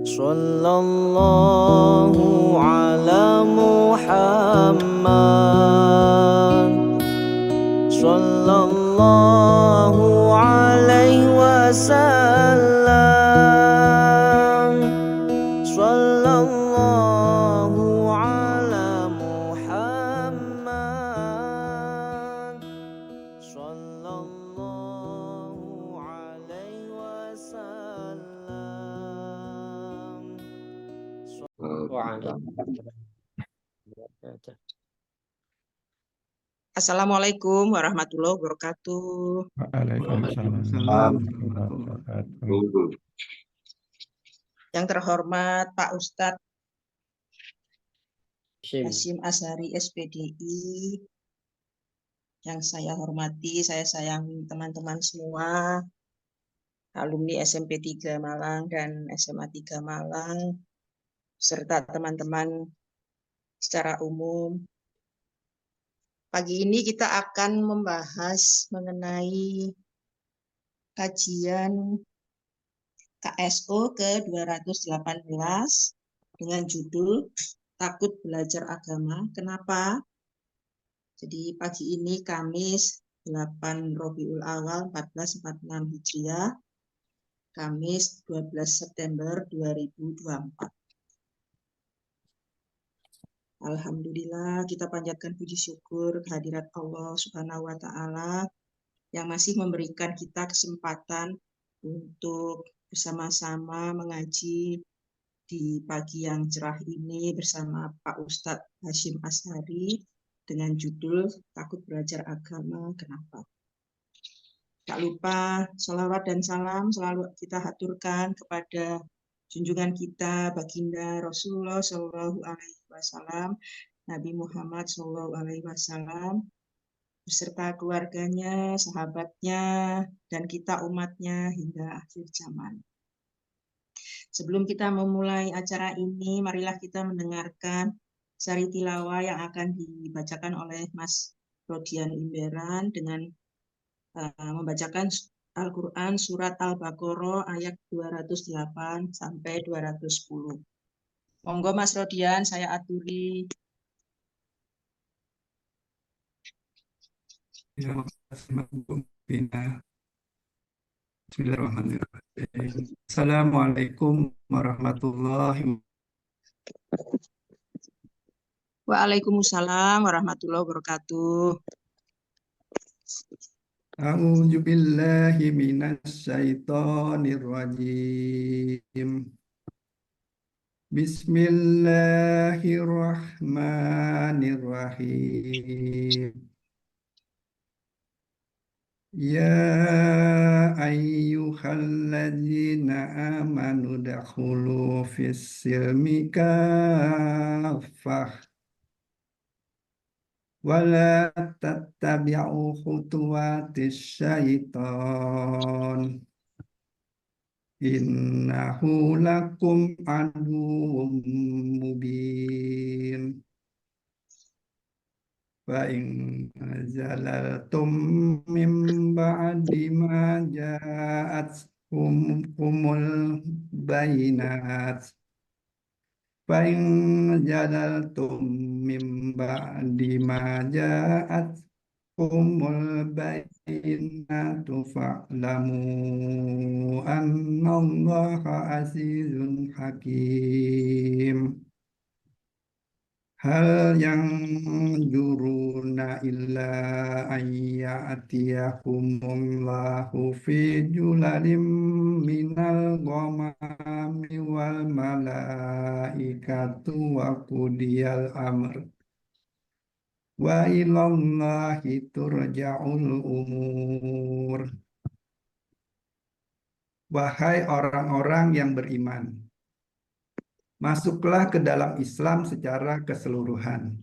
Sallallahu ala Muhammad, Sallallahu alaihi wasallam, Sallallahu ala Muhammad, Sallallahu alaihi wasallam. Assalamualaikum warahmatullahi wabarakatuh. Waalaikumsalam warahmatullahi wabarakatuh. Yang terhormat Pak Ustadz Hasyim Asyari SPDI, yang saya hormati, saya sayangi teman-teman semua, alumni SMP 3 Malang dan SMA 3 Malang, serta teman-teman secara umum. Pagi ini kita akan membahas mengenai kajian KSO ke-218 dengan judul Takut Belajar Agama. Kenapa? Jadi pagi ini Kamis 8 Rabiul Awal 1446 Hijriah, Kamis 12 September 2024. Alhamdulillah, kita panjatkan puji syukur kehadirat Allah Subhanahu wa Ta'ala yang masih memberikan kita kesempatan untuk bersama-sama mengaji di pagi yang cerah ini bersama Pak Ustadz Hasyim Asyari dengan judul Takut Belajar Agama. Kenapa? Tak lupa sholawat dan salam selalu kita haturkan kepada junjungan kita Baginda Rasulullah Shallallahu Alaihi Wasallam, Nabi Muhammad Shallallahu Alaihi Wasallam, beserta keluarganya, sahabatnya, dan kita umatnya hingga akhir zaman. Sebelum kita memulai acara ini, marilah kita mendengarkan sari tilawah yang akan dibacakan oleh Mas Rodian Imberan dengan membacakan Al-Quran Surat Al-Baqarah ayat 208 sampai 210. Monggo Mas Rodian, saya aturi. Bismillahirrahmanirrahim. Assalamualaikum warahmatullahi wabarakatuh. Waalaikumsalam warahmatullahi wabarakatuh. A'udzu billahi minasyaitonir rajim. Bismillahirrahmanirrahim. Ya ayyuhalladzina amanu dakhulu fis-silmi kaffah wala tattabi'u khutuwatis syaiton innahu lakum aduwwum mubin. Fa'in zalaltum min ba'di ma ja'atkumul bayinat Fa'in zalaltum min ba'di ma ja'atkumul bayinatu fa'lamu annallaha azizun hakim. Hal yang juruna illa ayyatiyakumullahu fi julalim minal ghamami wal malaikatu wa qudiyal amr wa ilallahi turja'ul umur. Wahai orang-orang yang beriman, masuklah ke dalam Islam secara keseluruhan,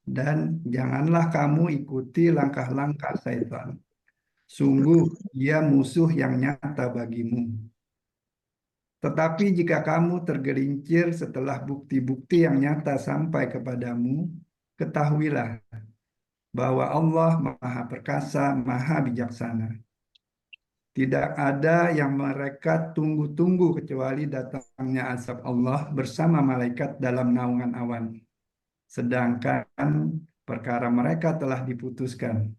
dan janganlah kamu ikuti langkah-langkah syaitan. Sungguh, dia musuh yang nyata bagimu. Tetapi jika kamu tergelincir setelah bukti-bukti yang nyata sampai kepadamu, ketahuilah bahwa Allah Maha Perkasa, Maha Bijaksana. Tidak ada yang mereka tunggu-tunggu kecuali datangnya azab Allah bersama malaikat dalam naungan awan. Sedangkan perkara mereka telah diputuskan.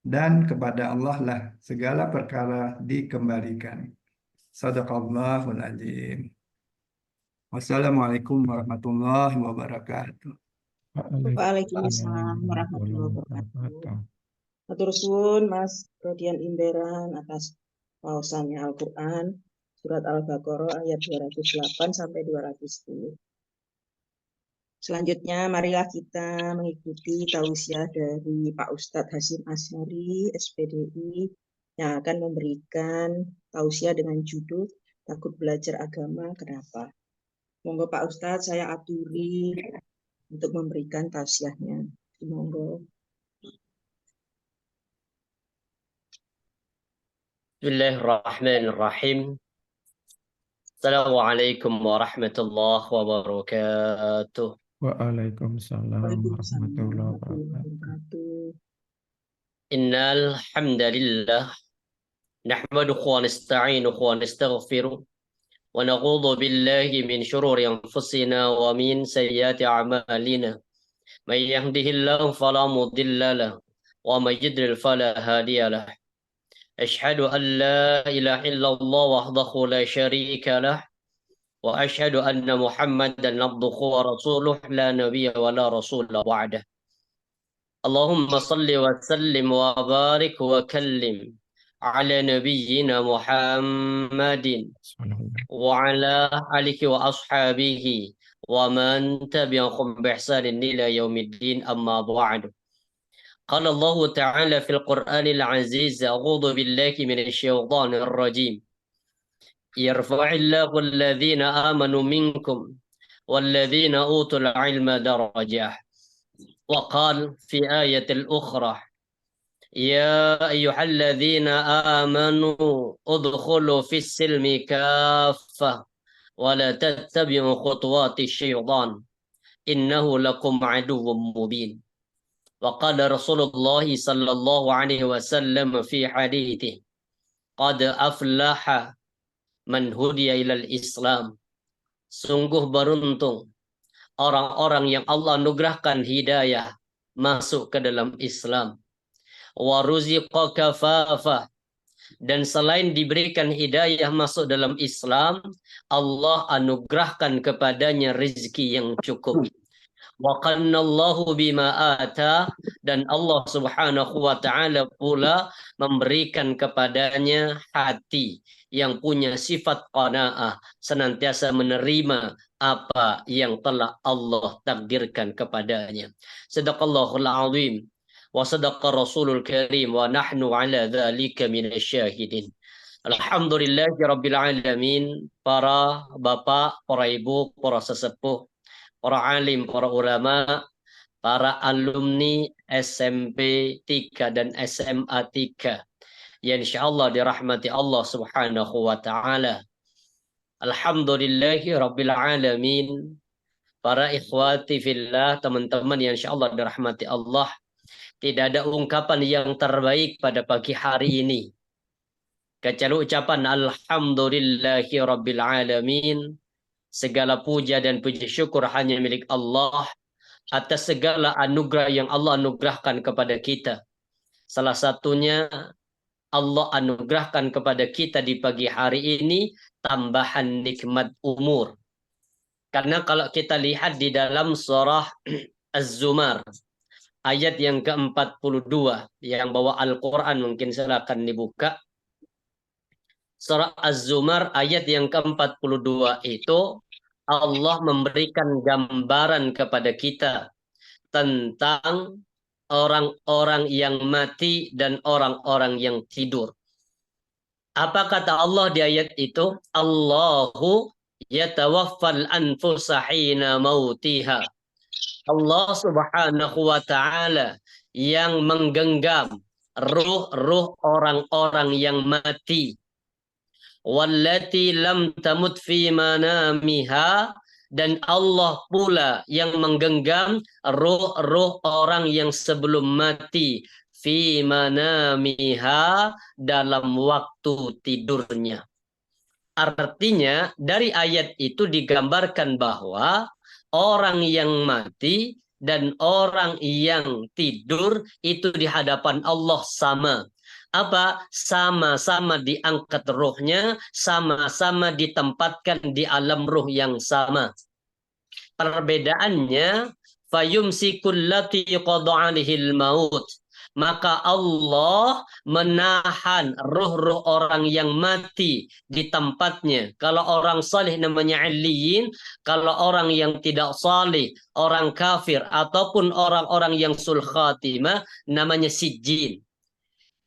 Dan kepada Allah lah segala perkara dikembalikan. Sadaqallahul azim. Wassalamualaikum warahmatullahi wabarakatuh. Waalaikumsalam warahmatullahi wabarakatuh. Matur suwun Mas Rodian Imberan atas pausannya Al-Quran surat Al-Baqarah ayat 208 sampai 210. Selanjutnya marilah kita mengikuti tausiah dari Pak Ustadz Hasyim Asyari, SPDI, yang akan memberikan tausiah dengan judul Takut Belajar Agama Kenapa. Monggo Pak Ustadz, saya aturi untuk memberikan tausiahnya. Monggo. Bismillahirrahmanirrahim. Assalamualaikum warahmatullahi wabarakatuh. Waalaikumsalam warahmatullahi wabarakatuh. wabarakatuh. Innal hamdalillah nahmaduhu wa nasta'inuhu wa nastaghfiruh wa na'udzu billahi min shururi anfusina wa min sayyiati a'malina. May yahdihillahu fala mudilla lahu wa may yudlil fala hadiya lahu. Asyhadu an la ilaha illallah wahdahu la syarika lah wa asyhadu anna Muhammadan abduhu wa rasuluh la nabiyya wa la rasula ba'dah. Allahumma salli wa sallim wa barik wa kallim ala nabiyyina Muhammadin wa ala alihi wa ashabihi wa man tabi'ahum bi ihsanin ila yaumiddin amma ba'du. قال الله تعالى في القرآن العزيز أعوذ بالله من الشيطان الرجيم يرفع الله الذين آمنوا منكم والذين أوتوا العلم درجات وقال في آية الأخرى يا أيها الذين آمنوا ادخلوا في السلم كافة ولا تتبعوا خطوات الشيطان إنه لكم عدو مبين. وقال رسول الله صلى الله عليه وسلم في حديثه قد أفلح من هدي إلى الإسلام. Sungguh beruntung orang-orang yang Allah anugerahkan hidayah masuk ke dalam Islam. Wa ruziqa kafafa, dan selain diberikan hidayah masuk dalam Islam, Allah anugerahkan kepadanya rezeki yang cukup. Wa qannallahu bima ata, dan Allah Subhanahu wa taala pula memberikan kepadanya hati yang punya sifat qanaah, senantiasa menerima apa yang telah Allah takdirkan kepadanya. Sadaqallahul azim wa sadaqa rasulul karim wa nahnu ala dzalika minasyahidin. Alhamdulillahi rabbil alamin. Para bapak, para ibu, para sesepuh, para alim, para ulama, para alumni SMP 3 dan SMA 3 yang insyaallah dirahmati Allah Subhanahu wa taala. Alhamdulillahi rabbil alamin. Para ikhwati fillah, teman-teman yang insyaallah dirahmati Allah, tidak ada ungkapan yang terbaik pada pagi hari ini kecuali ucapan alhamdulillahi rabbil alamin. Segala puja dan puji syukur hanya milik Allah atas segala anugerah yang Allah anugerahkan kepada kita. Salah satunya Allah anugerahkan kepada kita di pagi hari ini tambahan nikmat umur. Karena kalau kita lihat di dalam surah Az-Zumar ayat yang ke-42, yang bawa Al-Quran mungkin silakan dibuka. Surah Az-Zumar ayat yang ke-42 itu Allah memberikan gambaran kepada kita tentang orang-orang yang mati dan orang-orang yang tidur. Apa kata Allah di ayat itu? Allahu yatawaffal anfusa hina mautiha. Allah Subhanahu wa taala yang menggenggam ruh-ruh orang-orang yang mati. Wallati lam tamut fi manamiha, dan Allah pula yang menggenggam ruh-ruh orang yang sebelum mati fi manamiha dalam waktu tidurnya. Artinya dari ayat itu digambarkan bahwa orang yang mati dan orang yang tidur itu di hadapan Allah sama. Apa? Sama-sama diangkat ruhnya, sama-sama ditempatkan di alam ruh yang sama. Perbedaannya fayumsikul lati qada 'alaihil maut. Maka Allah menahan ruh-ruh orang yang mati di tempatnya. Kalau orang saleh namanya illiyin, kalau orang yang tidak saleh, orang kafir ataupun orang-orang yang sul khatimah namanya sijjin.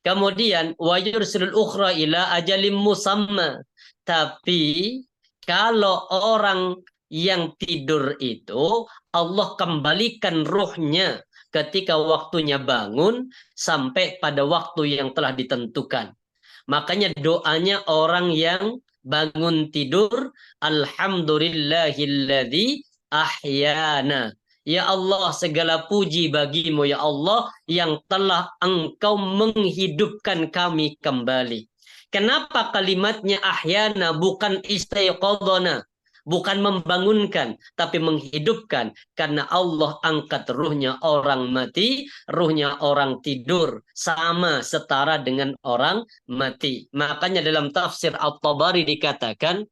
Kemudian wa yursilul ukhra ila ajalim musamma. Tapi kalau orang yang tidur itu Allah kembalikan ruhnya ketika waktunya bangun sampai pada waktu yang telah ditentukan. Makanya doanya orang yang bangun tidur, alhamdulillahilladzi ahyana. Ya Allah, segala puji bagimu ya Allah yang telah engkau menghidupkan kami kembali. Kenapa kalimatnya ahyana bukan istaiqadhana? Bukan membangunkan, tapi menghidupkan. Karena Allah angkat ruhnya orang mati, ruhnya orang tidur. Sama setara dengan orang mati. Makanya dalam tafsir At-Tabari dikatakan,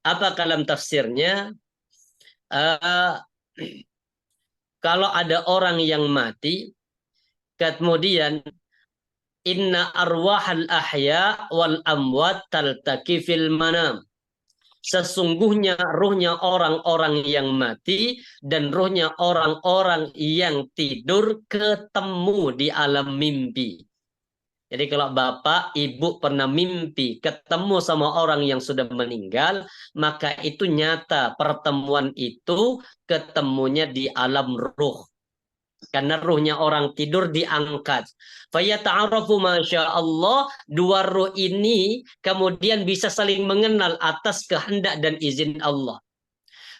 apa dalam tafsirnya? Kalau ada orang yang mati, kemudian inna arwahal ahya wal amwat taltaqi fil manam. Sesungguhnya ruhnya orang-orang yang mati dan ruhnya orang-orang yang tidur ketemu di alam mimpi. Jadi kalau bapak, ibu pernah mimpi ketemu sama orang yang sudah meninggal, maka itu nyata pertemuan itu ketemunya di alam ruh. Karena ruhnya orang tidur diangkat. Fayata'arafu masya Allah, dua ruh ini kemudian bisa saling mengenal atas kehendak dan izin Allah.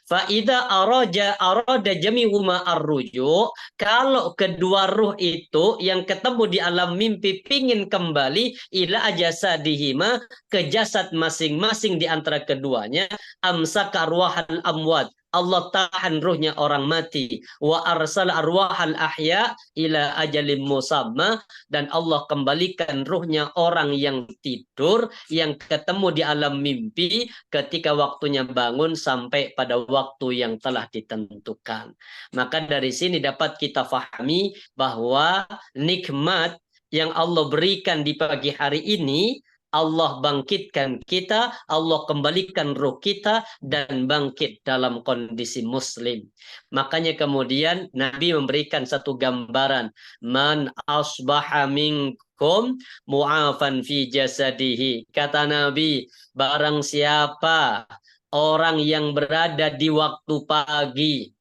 Fa'idha arada jami'huma arruju, kalau kedua ruh itu yang ketemu di alam mimpi pingin kembali ila ajasadihima, ke jasad masing-masing di antara keduanya, amsaka arwahal amwat, Allah tahan ruhnya orang mati, wa arsal arwahal ahya ila ajalim musamma, dan Allah kembalikan ruhnya orang yang tidur yang ketemu di alam mimpi ketika waktunya bangun sampai pada waktu yang telah ditentukan. Maka dari sini dapat kita fahami bahwa nikmat yang Allah berikan di pagi hari ini, Allah bangkitkan kita, Allah kembalikan ruh kita dan bangkit dalam kondisi muslim. Makanya kemudian Nabi memberikan satu gambaran, man asbaha minkum mu'afan fi jasadihi. Kata Nabi, barang siapa orang yang berada di waktu pagi,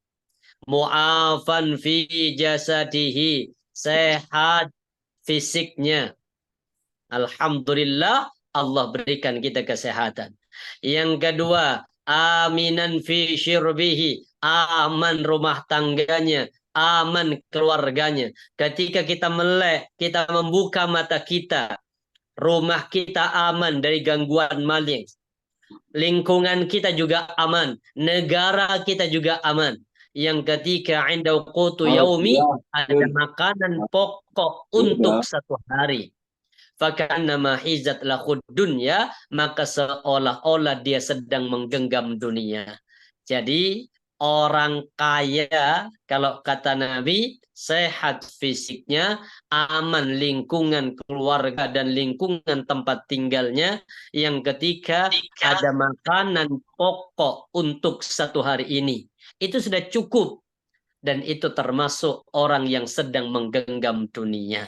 mu'afan fi jasadihi, sehat fisiknya, alhamdulillah Allah berikan kita kesehatan. Yang kedua, aminan fi syirbihi, aman rumah tangganya, aman keluarganya. Ketika kita melek, kita membuka mata kita, rumah kita aman dari gangguan maling. Lingkungan kita juga aman, negara kita juga aman. Yang ketiga, inda qutu yaumi, ada makanan pokok untuk satu hari. Fakannama hizat lahud dunya, maka seolah-olah dia sedang menggenggam dunia. Jadi orang kaya, kalau kata Nabi, sehat fisiknya, aman lingkungan keluarga dan lingkungan tempat tinggalnya. Yang ketiga, ada makanan pokok untuk satu hari ini. Itu sudah cukup. Dan itu termasuk orang yang sedang menggenggam dunia.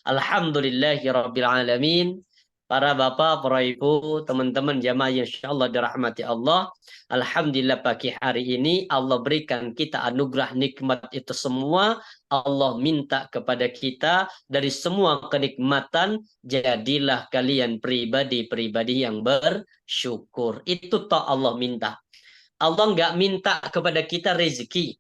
Alhamdulillahirrabbilalamin. Para bapak, para ibu, teman-teman jamaah yang insyaallah dirahmati Allah. Alhamdulillah pagi hari ini Allah berikan kita anugerah nikmat itu semua. Allah minta kepada kita dari semua kenikmatan, jadilah kalian pribadi-pribadi yang bersyukur. Itu toh Allah minta. Allah nggak minta kepada kita rezeki.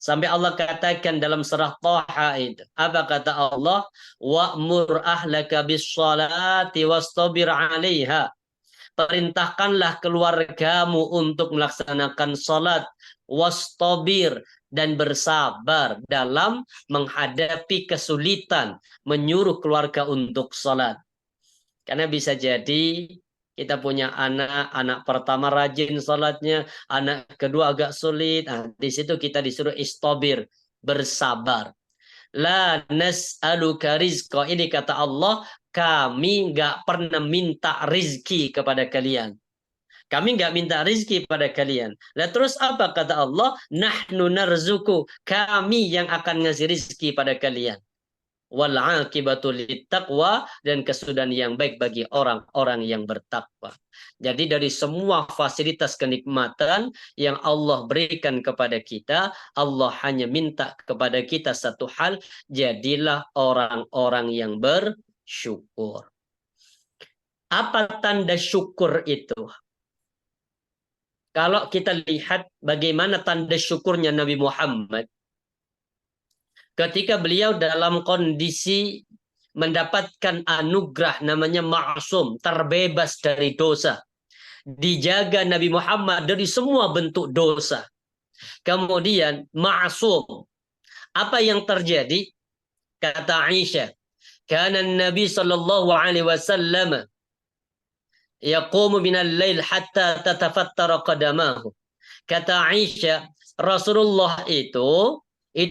Sampai Allah katakan dalam surah Taha itu. Apa kata Allah? Wa'mur ahlaka bis-shalati wastabir 'alaiha. Perintahkanlah keluargamu untuk melaksanakan salat, wastabir, dan bersabar dalam menghadapi kesulitan, menyuruh keluarga untuk salat. Karena bisa jadi kita punya anak pertama rajin salatnya, anak kedua agak sulit. Nah, di situ kita disuruh istabir, bersabar. La nas'aluka rizqa. Ini kata Allah, kami nggak pernah minta rizki kepada kalian. Kami nggak minta rizki pada kalian. Lah terus apa kata Allah? Nahnu narzuku. Kami yang akan ngasih rizki pada kalian. Wal aqibatu littaqwa, dan kesudahan yang baik bagi orang-orang yang bertakwa. Jadi dari semua fasilitas kenikmatan yang Allah berikan kepada kita, Allah hanya minta kepada kita satu hal, jadilah orang-orang yang bersyukur. Apa tanda syukur itu? Kalau kita lihat bagaimana tanda syukurnya Nabi Muhammad, ketika beliau dalam kondisi mendapatkan anugerah namanya ma'sum, terbebas dari dosa. Dijaga Nabi Muhammad dari semua bentuk dosa. Kemudian ma'sum. Apa yang terjadi? Kata Aisyah, kana Nabi sallallahu alaihi wasallam yaqumu minal lail hatta tatafattara qadamahu. Kata Aisyah, Rasulullah itu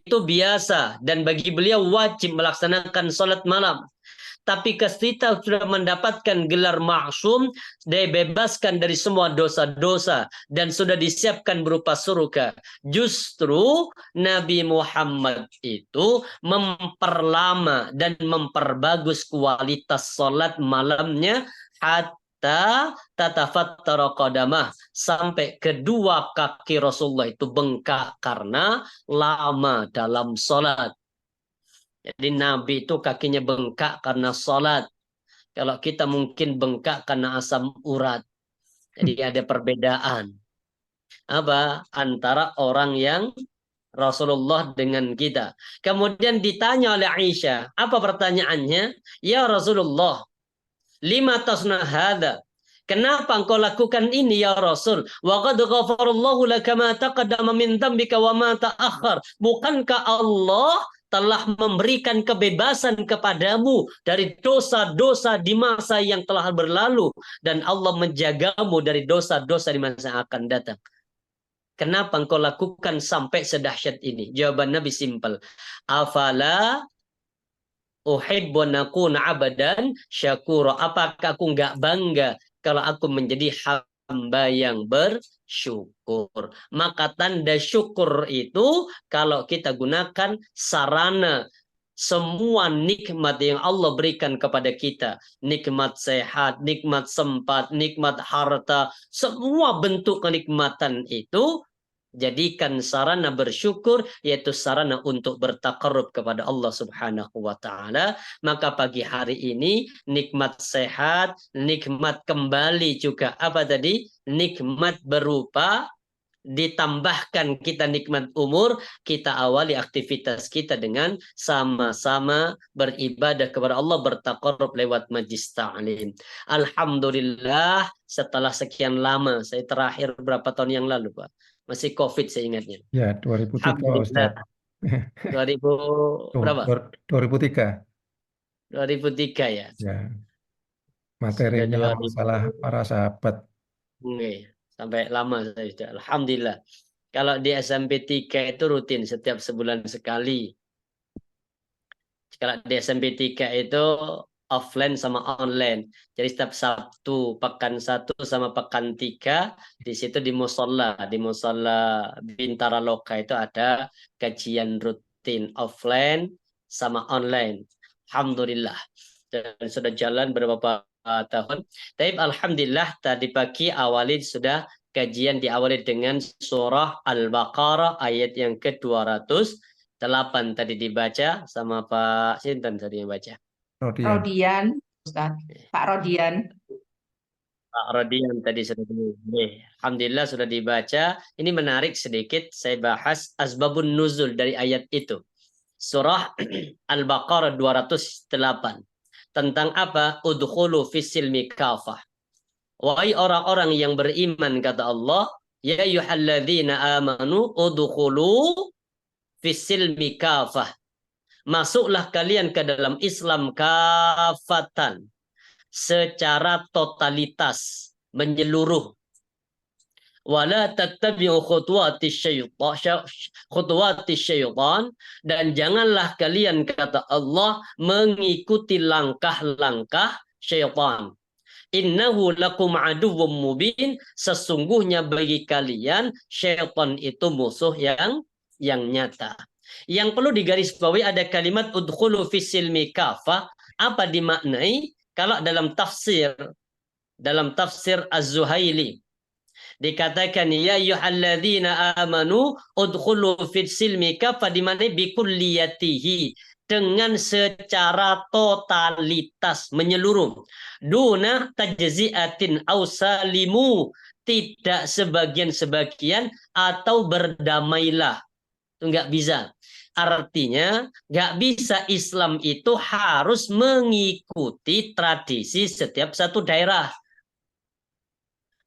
biasa dan bagi beliau wajib melaksanakan salat malam. Tapi ketika sudah mendapatkan gelar maksum, dibebaskan dari semua dosa-dosa dan sudah disiapkan berupa surga. Justru Nabi Muhammad itu memperlama dan memperbagus kualitas salat malamnya hatta tatafattara qadamah, sampai kedua kaki Rasulullah itu bengkak karena lama dalam salat. Jadi Nabi itu kakinya bengkak karena salat. Kalau kita mungkin bengkak karena asam urat. Jadi ada perbedaan. Apa? Antara orang yang Rasulullah dengan kita. Kemudian ditanya oleh Aisyah. Apa pertanyaannya? Ya Rasulullah, lima tasna hadza. Kenapa engkau lakukan ini ya Rasul? Wa qad ghafarallahu laka ma taqaddama min dzambika wa ma ta'akhkhar. Bukankah Allah telah memberikan kebebasan kepadamu dari dosa-dosa di masa yang telah berlalu, dan Allah menjagamu dari dosa-dosa di masa yang akan datang. Kenapa engkau lakukan sampai sedahsyat ini? Jawaban Nabi simpel. Afala uhibbu an akuna abadan syakura. Apakah aku enggak bangga kalau aku menjadi hamba yang bersyukur? Maka tanda syukur itu kalau kita gunakan sarana semua nikmat yang Allah berikan kepada kita. Nikmat sehat, nikmat sempat, nikmat harta, semua bentuk kenikmatan itu jadikan sarana bersyukur, yaitu sarana untuk bertakarrub kepada Allah Subhanahu wa Ta'ala. Maka pagi hari ini nikmat sehat, nikmat kembali juga apa tadi? Nikmat berupa ditambahkan kita nikmat umur, kita awali aktivitas kita dengan sama-sama beribadah kepada Allah, bertakarrub lewat majlis ta'lim. Alhamdulillah, setelah sekian lama, saya terakhir berapa tahun yang lalu Pak, masih COVID saya ingatnya. Ya, 2003 Ustaz. 2000 berapa? 2003. 2003 ya. Ya. Materinya masalah para sahabat. Sampai lama saya sudah. Alhamdulillah. Kalau di SMP 3 itu rutin setiap sebulan sekali. Kalau di SMP 3 itu offline sama online. Jadi setiap Sabtu, pekan 1 sama pekan 3, di situ di musola Bintara Loka itu ada kajian rutin offline sama online. Alhamdulillah. Dan sudah jalan beberapa tahun. Tapi alhamdulillah tadi pagi awali sudah kajian diawali dengan surah Al-Baqarah ayat yang ke-208 tadi dibaca sama Pak Sinten tadi yang baca. Rodian, Ustaz. Pak Rodian. Pak Rodian tadi sudah Alhamdulillah sudah dibaca. Ini menarik sedikit saya bahas asbabun nuzul dari ayat itu. Surah Al-Baqarah 208. Tentang apa? Udkhulu fis-silmi kafah. Wahai orang-orang yang beriman kata Allah, ya ayyuhalladzina amanu udkhulu fis-silmi kafah. Masuklah kalian ke dalam Islam kafatan secara totalitas menyeluruh. Wala tattabi'u khutuwati syaitan, dan janganlah kalian kata Allah mengikuti langkah-langkah syaitan. Innahu lakum aduwwum mubin, sesungguhnya bagi kalian syaitan itu musuh yang nyata. Yang perlu digarisbawahi ada kalimat udkhulu fis-silmi kafah. Apa dimaknai? Kalau dalam tafsir Az-Zuhaili dikatakan ya ayyuhalladzina amanu udkhulu fis-silmi kafah, dimaknai bikulliyatihi, dengan secara totalitas menyeluruh. Duna tajzi'atin aw salimu, tidak sebagian-sebagian atau berdamailah. Itu nggak bisa. Artinya nggak bisa Islam itu harus mengikuti tradisi setiap satu daerah.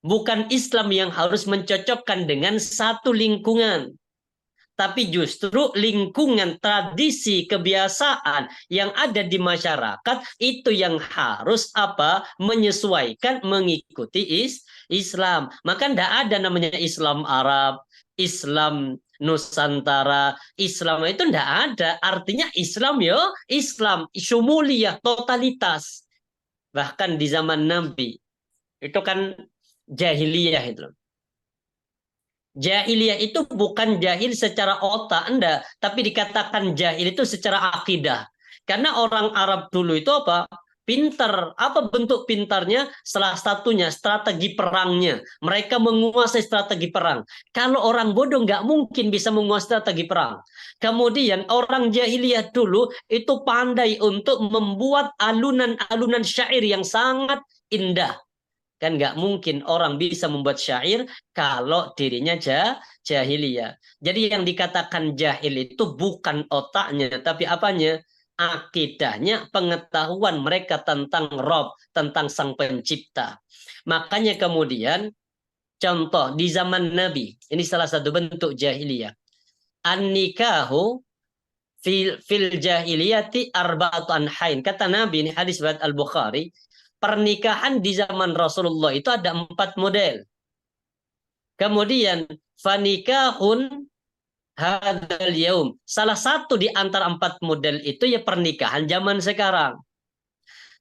Bukan Islam yang harus mencocokkan dengan satu lingkungan. Tapi justru lingkungan, tradisi, kebiasaan yang ada di masyarakat itu yang harus menyesuaikan, mengikuti Islam. Maka tidak ada namanya Islam Arab, Islam Nusantara, Islam itu tidak ada. Artinya Islam Islam, syumuliyah, totalitas. Bahkan di zaman Nabi itu kan jahiliyah itu. Jahiliyah itu bukan jahil secara otak, enggak, tapi dikatakan jahil itu secara akidah. Karena orang Arab dulu itu pintar. Apa bentuk pintarnya? Salah satunya strategi perangnya. Mereka menguasai strategi perang. Kalau orang bodoh nggak mungkin bisa menguasai strategi perang. Kemudian orang jahiliyah dulu itu pandai untuk membuat alunan-alunan syair yang sangat indah. Kan nggak mungkin orang bisa membuat syair kalau dirinya jahiliyah. Jadi yang dikatakan jahil itu bukan otaknya, tapi apanya? Akidahnya, pengetahuan mereka tentang Rob, tentang Sang Pencipta. Makanya kemudian contoh di zaman Nabi, ini salah satu bentuk jahiliyah. An-nikahu fil jahiliyati arba'atu anhain. Kata Nabi, ini hadis riwayat Al-Bukhari, pernikahan di zaman Rasulullah itu ada 4 model. Kemudian fanikahun hadzal yaum. Salah satu di antara 4 model itu ya pernikahan zaman sekarang.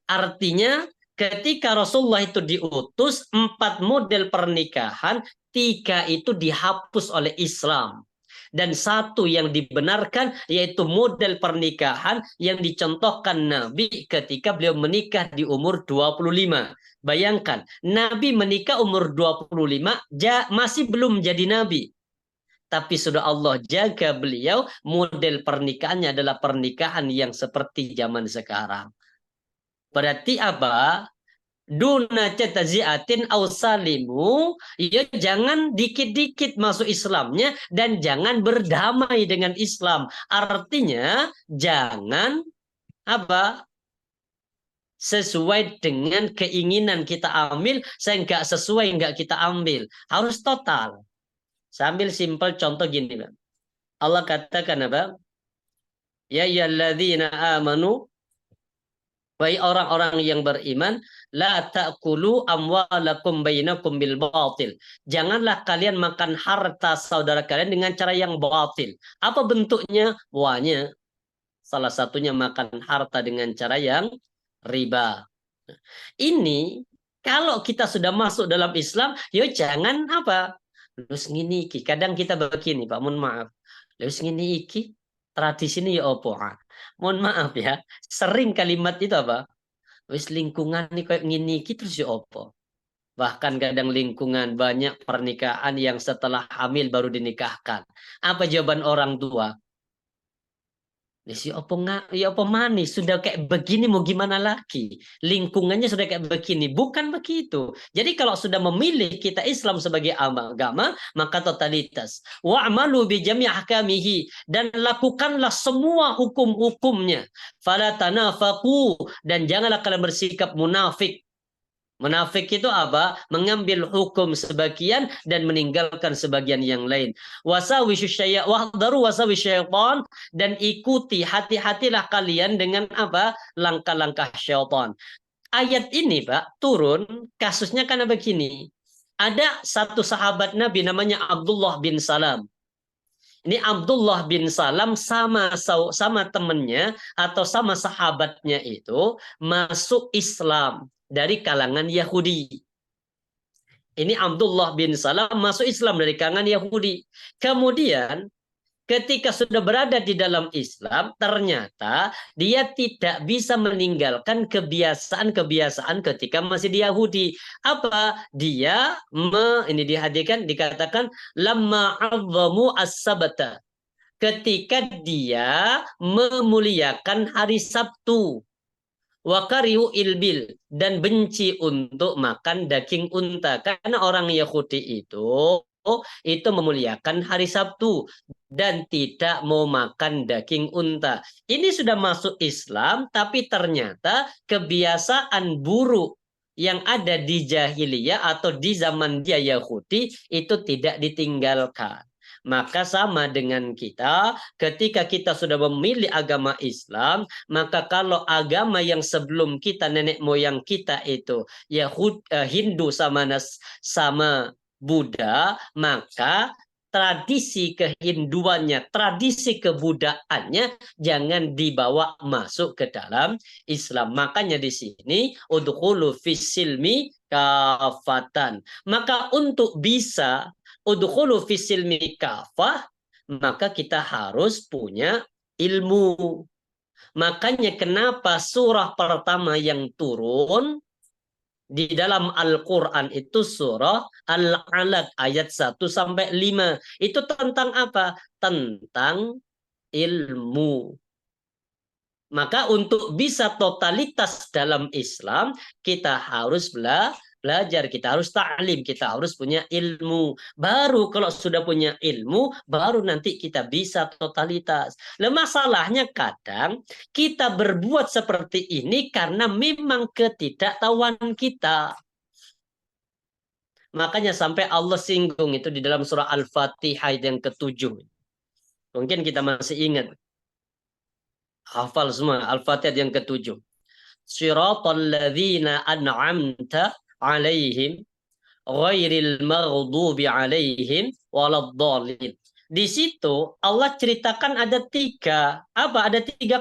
Artinya ketika Rasulullah itu diutus 4 model pernikahan, 3 itu dihapus oleh Islam. Dan 1 yang dibenarkan yaitu model pernikahan yang dicontohkan Nabi ketika beliau menikah di umur 25. Bayangkan, Nabi menikah umur 25, masih belum jadi Nabi. Tapi sudah Allah jaga beliau, model pernikahannya adalah pernikahan yang seperti zaman sekarang. Berarti apa? Duna cetaziatin ausalimu, ya jangan dikit-dikit masuk Islamnya dan jangan berdamai dengan Islam. Artinya jangan sesuai dengan keinginan kita ambil, saya nggak sesuai nggak kita ambil. Harus total. Sambil simpel contoh gini, Bang. Allah katakan apa? Ya ayyuhalladzina amanu, wahai orang-orang yang beriman, la ta'kulu amwalakum bainakum bil batil. Janganlah kalian makan harta saudara kalian dengan cara yang batil. Apa bentuknya? Wahnya salah satunya makan harta dengan cara yang riba. Ini kalau kita sudah masuk dalam Islam, ya jangan Terus ngini iki. Kadang kita begini, Pak, mohon maaf. Terus ngini iki tradisi ini ya opo? Mohon maaf ya, sering kalimat itu wis lingkungan nih kayak ngini iki terus ya opo. Bahkan kadang lingkungan banyak pernikahan yang setelah hamil baru dinikahkan. Apa jawaban orang tua? Si ya apa manis sudah kayak begini mau gimana lagi? Lingkungannya sudah kayak begini, bukan begitu. Jadi kalau sudah memilih kita Islam sebagai agama, maka totalitas. Wa'malu bi jami' ahkamihi, dan lakukanlah semua hukum-hukumnya. Fala tanafaqu, dan janganlah kalian bersikap munafik. Munafik itu apa? Mengambil hukum sebagian dan meninggalkan sebagian yang lain. Wahdharu wasawish syaitan, dan ikuti, hati-hatilah kalian dengan apa? Langkah-langkah syaitan. Ayat ini, Pak, turun kasusnya karena begini. Ada satu sahabat Nabi namanya Abdullah bin Salam. Ini Abdullah bin Salam sama temennya atau sama sahabatnya itu masuk Islam dari kalangan Yahudi. Ini Abdullah bin Salam masuk Islam dari kalangan Yahudi. Kemudian ketika sudah berada di dalam Islam, ternyata dia tidak bisa meninggalkan kebiasaan-kebiasaan ketika masih di Yahudi. Apa? Dia ini dikatakan lamma 'azzamu as-sabata. Ketika dia memuliakan hari Sabtu. Wakariu ilbil, dan benci untuk makan daging unta, karena orang Yahudi itu memuliakan hari Sabtu dan tidak mau makan daging unta. Ini sudah masuk Islam, tapi ternyata kebiasaan buruk yang ada di jahiliyah atau di zaman dia Yahudi itu tidak ditinggalkan. Maka sama dengan kita, ketika kita sudah memilih agama Islam, maka kalau agama yang sebelum kita, nenek moyang kita itu Hindu sama Buddha, maka tradisi kehinduannya, tradisi kebudaannya jangan dibawa masuk ke dalam Islam. Makanya di sini udkhulu fis-silmi kafatan. Maka untuk bisa udkhulu fis-silmi kafah, maka kita harus punya ilmu. Makanya kenapa surah pertama yang turun di dalam Al-Quran itu surah Al-Alaq ayat 1-5. Itu tentang apa? Tentang ilmu. Maka untuk bisa totalitas dalam Islam, kita harus belajar, kita harus ta'lim, kita harus punya ilmu. Baru kalau sudah punya ilmu, baru nanti kita bisa totalitas. Masalahnya kadang kita berbuat seperti ini karena memang ketidaktahuan kita. Makanya sampai Allah singgung itu di dalam surah Al-Fatihah yang ke-7. Mungkin kita masih ingat. Hafal semua Al-Fatihah yang ke-7. Siratal ladzina an'amta alaihim ghairil maghdubi alaihim waladdallin. Di situ Allah ceritakan ada tiga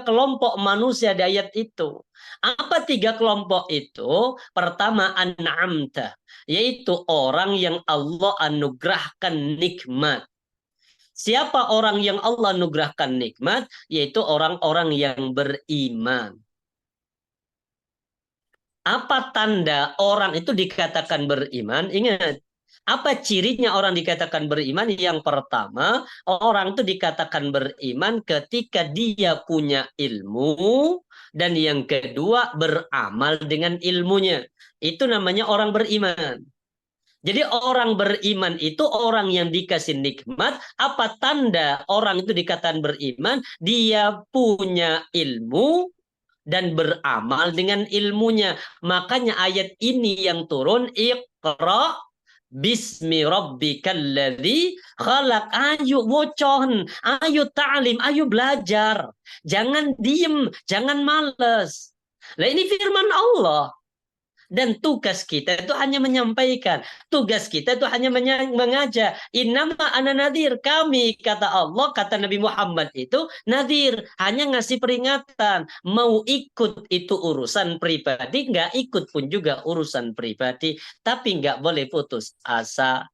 kelompok manusia di ayat itu. Apa tiga kelompok itu? Pertama, an'amta, yaitu orang yang Allah anugerahkan nikmat. Siapa orang yang Allah anugerahkan nikmat? Yaitu orang-orang yang beriman. Apa tanda orang itu dikatakan beriman? Ingat, apa cirinya orang dikatakan beriman? Yang pertama, orang itu dikatakan beriman ketika dia punya ilmu, dan yang kedua beramal dengan ilmunya. Itu namanya orang beriman. Jadi orang beriman itu orang yang dikasih nikmat. Apa tanda orang itu dikatakan beriman? Dia punya ilmu dan beramal dengan ilmunya. Makanya ayat ini yang turun, Iqra bismi rabbikal ladzi khalaq. Ayo bocon, ayo ta'lim, ayo belajar. Jangan diem, jangan males. Lah ini firman Allah. Dan tugas kita itu hanya menyampaikan. Tugas kita itu hanya mengajak. Innama ana nadhir. Kami, kata Allah, kata Nabi Muhammad itu, nadhir. Hanya ngasih peringatan. Mau ikut itu urusan pribadi, nggak ikut pun juga urusan pribadi. Tapi nggak boleh putus asa.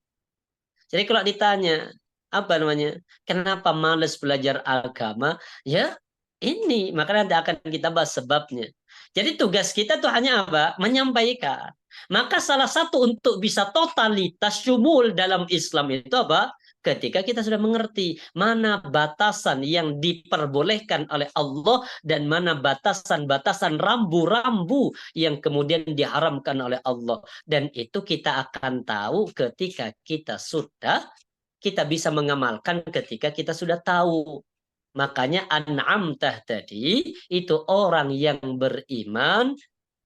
Jadi kalau ditanya, apa namanya? Kenapa males belajar agama? Ya, ini. Maka nanti akan kita bahas sebabnya. Jadi tugas kita tuh hanya apa? Menyampaikan. Maka salah satu untuk bisa totalitas syumul dalam Islam itu apa? ketika kita sudah mengerti mana batasan yang diperbolehkan oleh Allah dan mana batasan-batasan rambu-rambu yang kemudian diharamkan oleh Allah. Dan itu kita akan tahu ketika kita bisa mengamalkan ketika kita sudah tahu. Makanya an'amtah tadi itu orang yang beriman,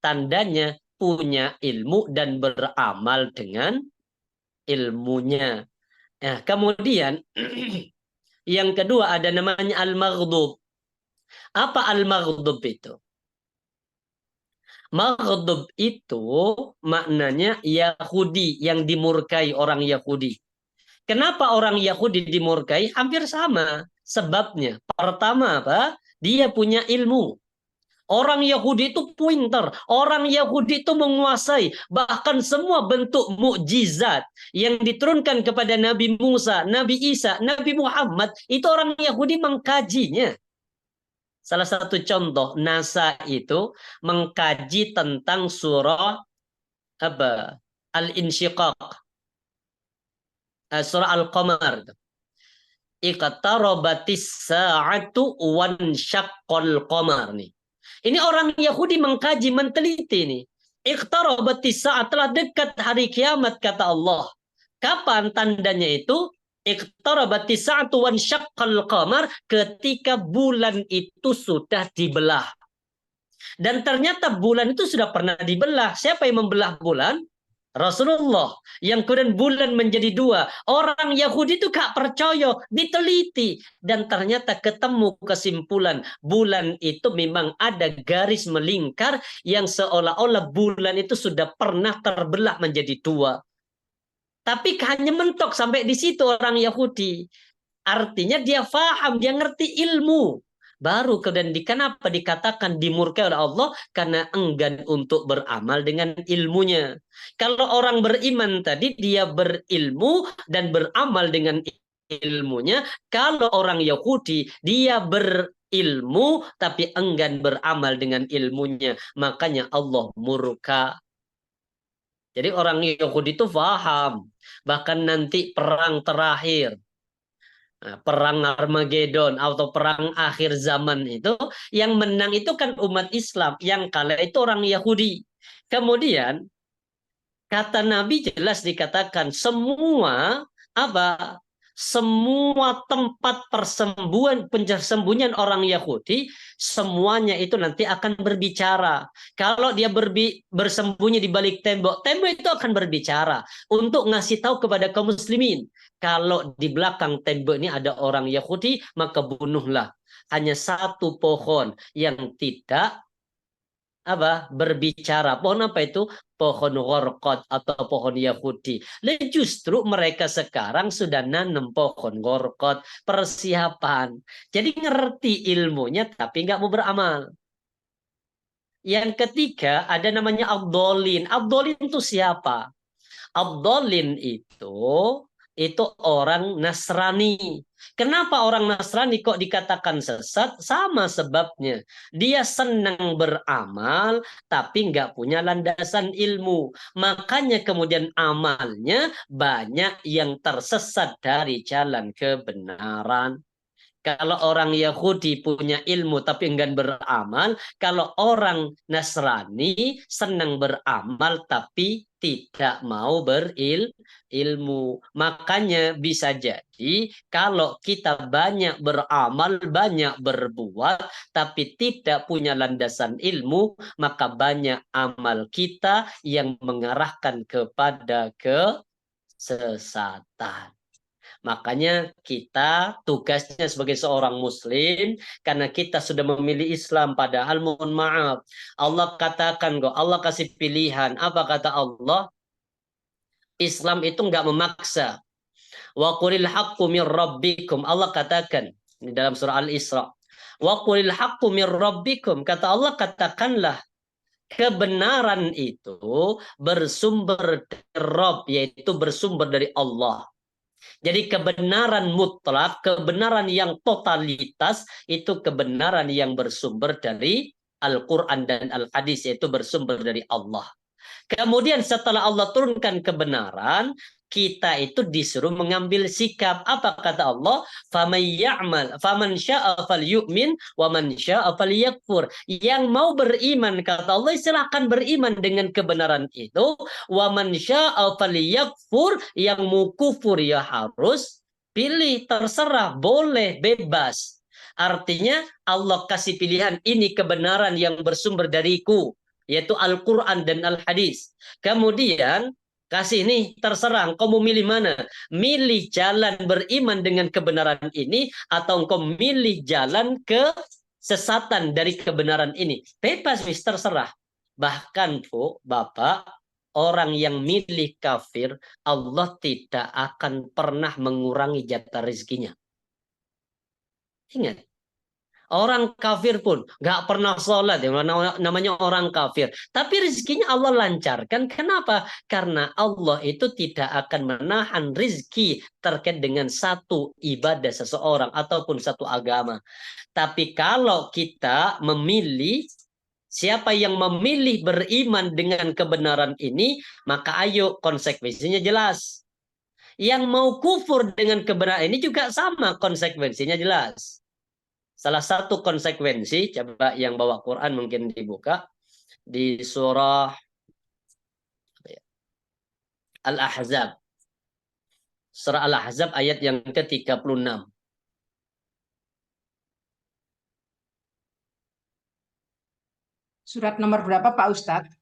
tandanya punya ilmu dan beramal dengan ilmunya. Nah, kemudian yang kedua ada namanya al-maghdub. Apa al-maghdub itu? Maghdub itu maknanya Yahudi, yang dimurkai orang Yahudi. Kenapa orang Yahudi dimurkai? Hampir sama sebabnya. Pertama apa? Dia punya ilmu. Orang Yahudi itu pintar, orang Yahudi itu menguasai bahkan semua bentuk mukjizat yang diturunkan kepada Nabi Musa, Nabi Isa, Nabi Muhammad, itu orang Yahudi mengkajinya. Salah satu contoh, NASA itu mengkaji tentang surah apa? Al-Insyiqaq. Surah Al-Qamar. Iqtarabatis sa'atu wansyaqqal qamar nih. Ini orang Yahudi mengkaji, meneliti nih. Iqtarabatis sa'at, telah dekat hari kiamat kata Allah. Kapan tandanya itu? Iqtarabatis sa'atu wansyaqqal qamar, ketika bulan itu sudah dibelah. Dan ternyata bulan itu sudah pernah dibelah. Siapa yang membelah bulan? Rasulullah. Yang kemudian bulan menjadi dua. Orang Yahudi itu gak percaya, diteliti. Dan ternyata ketemu kesimpulan. Bulan itu memang ada garis melingkar yang seolah-olah bulan itu sudah pernah terbelah menjadi dua. Tapi hanya mentok sampai di situ orang Yahudi. Artinya dia faham, dia ngerti ilmu. Baru kemudian kenapa dikatakan dimurkai oleh Allah? Karena enggan untuk beramal dengan ilmunya. Kalau orang beriman tadi, dia berilmu dan beramal dengan ilmunya. Kalau orang Yahudi, dia berilmu tapi enggan beramal dengan ilmunya. Makanya Allah murka. Jadi orang Yahudi itu paham. Bahkan nanti perang terakhir, perang Armageddon atau perang akhir zaman itu, yang menang itu kan umat Islam, yang kalah itu orang Yahudi. Kemudian kata Nabi jelas dikatakan semua tempat persembunyian orang Yahudi, semuanya itu nanti akan berbicara. Kalau dia bersembunyi di balik tembok, tembok itu akan berbicara untuk ngasih tahu kepada kaum muslimin. Kalau di belakang tembok ini ada orang Yahudi, maka bunuhlah. Hanya satu pohon yang tidak berbicara. Pohon apa itu? Pohon Ghorqad atau pohon Yahudi. Dan justru mereka sekarang sudah nanam pohon Ghorqad, persiapan. Jadi ngerti ilmunya tapi nggak mau beramal. Yang ketiga ada namanya Abdolin. Abdolin itu siapa? Abdolin itu orang Nasrani. Kenapa orang Nasrani kok dikatakan sesat? Sama sebabnya. Dia senang beramal, tapi nggak punya landasan ilmu. Makanya kemudian amalnya banyak yang tersesat dari jalan kebenaran. Kalau orang Yahudi punya ilmu tapi enggan beramal, kalau orang Nasrani senang beramal tapi tidak mau berilmu. Makanya bisa jadi kalau kita banyak beramal, banyak berbuat, tapi tidak punya landasan ilmu, maka banyak amal kita yang mengarahkan kepada kesesatan. Makanya kita tugasnya sebagai seorang muslim, karena kita sudah memilih Islam, padahal mohon maaf, Allah katakan kok, Allah kasih pilihan. Apa kata Allah? Islam itu enggak memaksa. Wa qulil haqqu mir rabbikum. Allah katakan di dalam surah Al-Isra. Wa qulil haqqu mir rabbikum. Kata Allah, katakanlah kebenaran itu bersumber dari Rabb, yaitu bersumber dari Allah. Jadi kebenaran mutlak, kebenaran yang totalitas, itu kebenaran yang bersumber dari Al-Quran dan Al-Hadis, yaitu bersumber dari Allah. Kemudian setelah Allah turunkan kebenaran, kita itu disuruh mengambil sikap. Apa kata Allah? Faman syaa falyu'min wa man syaa falyakfur. Yang mau beriman, kata Allah, silakan beriman dengan kebenaran itu. Wa man syaa falyakfur, yang mau kufur ya harus pilih, terserah, boleh, bebas. Artinya Allah kasih pilihan, ini kebenaran yang bersumber dariku, yaitu Al-Quran dan Al-Hadis. Kemudian kasih nih, terserah engkau mau milih mana. Milih jalan beriman dengan kebenaran ini, atau engkau milih jalan kesesatan dari kebenaran ini. Bebas, terserah. Bahkan Bu, Bapak, orang yang milih kafir, Allah tidak akan pernah mengurangi jatah rezekinya. Ingat, orang kafir pun nggak pernah sholat, ya, namanya orang kafir. Tapi rezekinya Allah lancarkan. Kenapa? Karena Allah itu tidak akan menahan rezeki terkait dengan satu ibadah seseorang ataupun satu agama. Tapi kalau kita memilih, siapa yang memilih beriman dengan kebenaran ini, maka ayo konsekuensinya jelas. Yang mau kufur dengan kebenaran ini juga sama, konsekuensinya jelas. Salah satu konsekuensi, coba yang bawa Quran mungkin dibuka, di surah Al-Ahzab. Surah Al-Ahzab ayat yang ke-36. Surat nomor berapa Pak Ustadz?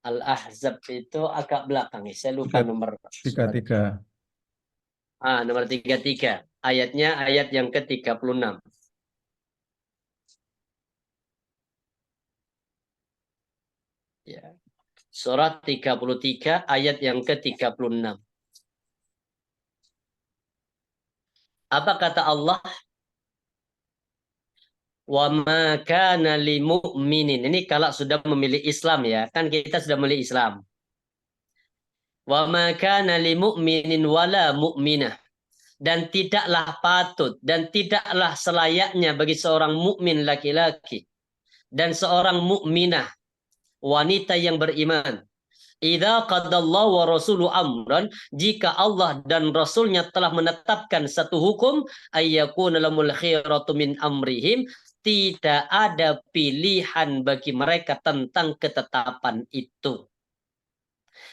Al-Ahzab itu agak belakang, saya lupa nomor. 33. Nomor 33. Ayatnya ayat yang ke-36. Ya. Surah 33 ayat yang ke-36. Apa kata Allah? Wa ma kana lil mu'minin. Ini kalau sudah memilih Islam ya, kan kita sudah memilih Islam. Wa ma kana lil mu'minin wala mu'minah. Dan tidaklah patut dan tidaklah selayaknya bagi seorang mukmin laki-laki dan seorang mukminah wanita yang beriman, idza qadallahu wa rasulu amran, jika Allah dan Rasulnya telah menetapkan satu hukum, ayyakuna lamul khiyaratu min amrihim, tidak ada pilihan bagi mereka tentang ketetapan itu.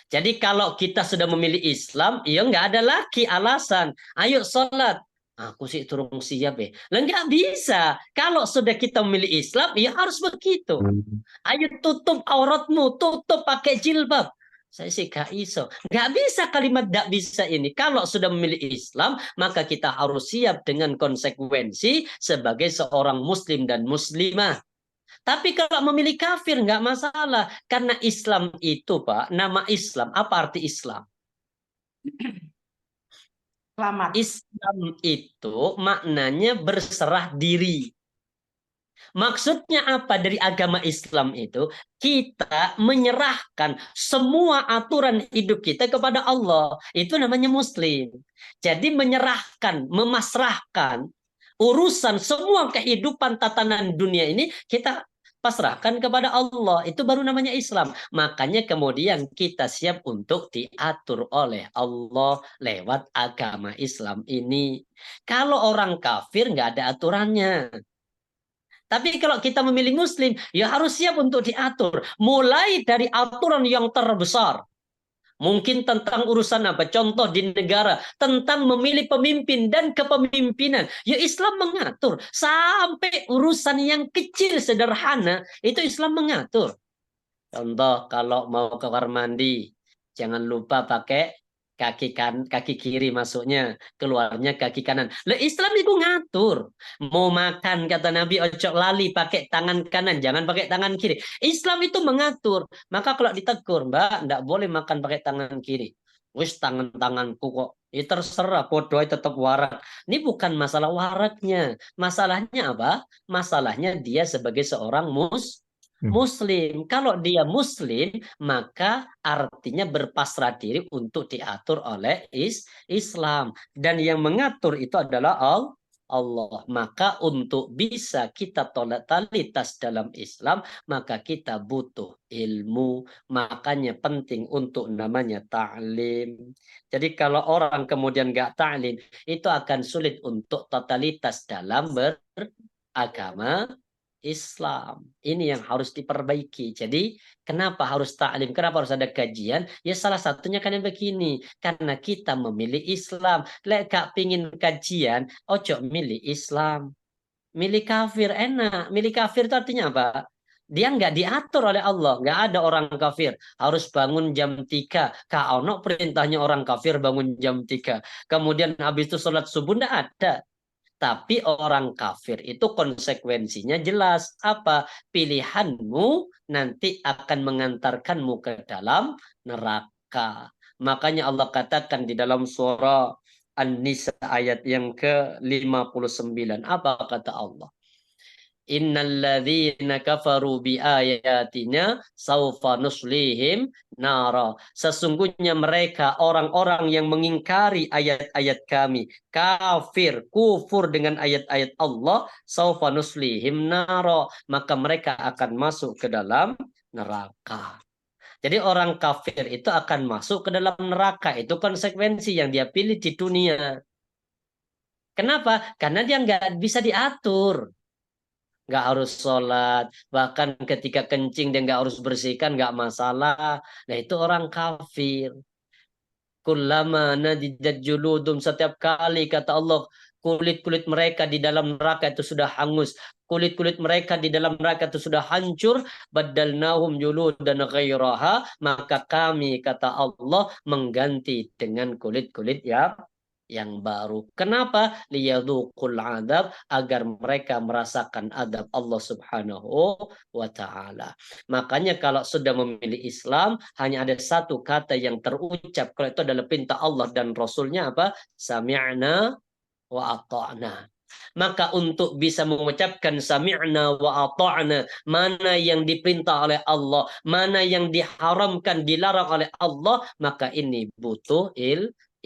Jadi kalau kita sudah memilih Islam, ya nggak ada lagi alasan. Ayo sholat. Aku sih turun siap ya. Lah nggak bisa. Kalau sudah kita memilih Islam, ya harus begitu. Ayo tutup auratmu, tutup pakai jilbab. Saya sih gak iso. Nggak bisa kalimat nggak bisa ini. Kalau sudah memilih Islam, maka kita harus siap dengan konsekuensi sebagai seorang muslim dan muslimah. Tapi kalau memilih kafir nggak masalah. Karena Islam itu, Pak, nama Islam. Apa arti Islam? Selamat. Islam itu maknanya berserah diri. Maksudnya apa dari agama Islam itu? Kita menyerahkan semua aturan hidup kita kepada Allah. Itu namanya Muslim. Jadi menyerahkan, memasrahkan urusan semua kehidupan tatanan dunia ini kita pasrahkan kepada Allah. Itu baru namanya Islam. Makanya kemudian kita siap untuk diatur oleh Allah lewat agama Islam ini. Kalau orang kafir nggak ada aturannya. Tapi kalau kita memilih Muslim, ya harus siap untuk diatur. Mulai dari aturan yang terbesar. Mungkin tentang urusan apa? Contoh di negara. Tentang memilih pemimpin dan kepemimpinan. Ya Islam mengatur. Sampai urusan yang kecil sederhana. Itu Islam mengatur. Contoh kalau mau ke kamar mandi. Jangan lupa pakai kaki kiri masuknya, keluarnya kaki kanan. Lah Islam itu ngatur. Mau makan kata Nabi ojo lali pakai tangan kanan, jangan pakai tangan kiri. Islam itu mengatur. Maka kalau ditegur, Mbak, enggak boleh makan pakai tangan kiri. Wis tanganku kok. Ya terserah, podo tetap warak. Ini bukan masalah waraknya. Masalahnya apa? Masalahnya dia sebagai seorang Muslim. Kalau dia Muslim, maka artinya berpasrah diri untuk diatur oleh Islam. Dan yang mengatur itu adalah Allah. Maka untuk bisa kita totalitas dalam Islam, maka kita butuh ilmu. Makanya penting untuk namanya ta'lim. Jadi kalau orang kemudian nggak ta'lim, itu akan sulit untuk totalitas dalam beragama Islam. Ini yang harus diperbaiki. Jadi kenapa harus ta'lim? Kenapa harus ada kajian? Ya salah satunya kan yang begini. Karena kita memilih Islam. Lek gak pingin kajian, ojo milih Islam. Milih kafir enak. Milih kafir itu artinya apa? Dia nggak diatur oleh Allah. Nggak ada orang kafir. Harus bangun jam 3. Kak ono perintahnya orang kafir bangun jam 3. Kemudian habis itu sholat subuh nggak ada. Tapi orang kafir itu konsekuensinya jelas. Apa? Pilihanmu nanti akan mengantarkanmu ke dalam neraka. Makanya Allah katakan di dalam surah An-Nisa ayat yang ke-59. Apa kata Allah? Innalladzina kafaru biayatina saufa nuslihim nara. Sesungguhnya mereka orang-orang yang mengingkari ayat-ayat kami, kafir, kufur dengan ayat-ayat Allah, saufa nuslihim nara, maka mereka akan masuk ke dalam neraka. Jadi orang kafir itu akan masuk ke dalam neraka. Itu konsekuensi yang dia pilih di dunia. Kenapa? Karena dia nggak bisa diatur. Nggak harus sholat, bahkan ketika kencing dia nggak harus bersihkan, nggak masalah. Nah itu orang kafir. Kullama nadijat juludum, setiap kali kata Allah kulit-kulit mereka di dalam neraka itu sudah hangus, kulit-kulit mereka di dalam neraka itu sudah hancur, badalnahum juludan ghairaha, maka kami kata Allah mengganti dengan kulit-kulit yang baru. Kenapa? Liyadzuqul adab, agar mereka merasakan adab Allah Subhanahu wa taala. Makanya kalau sudah memilih Islam, hanya ada satu kata yang terucap, kalau itu adalah perintah Allah dan Rasulnya apa? Sami'na wa ata'na. Maka untuk bisa mengucapkan sami'na wa ata'na, mana yang diperintah oleh Allah, mana yang diharamkan, dilarang oleh Allah, maka ini butuh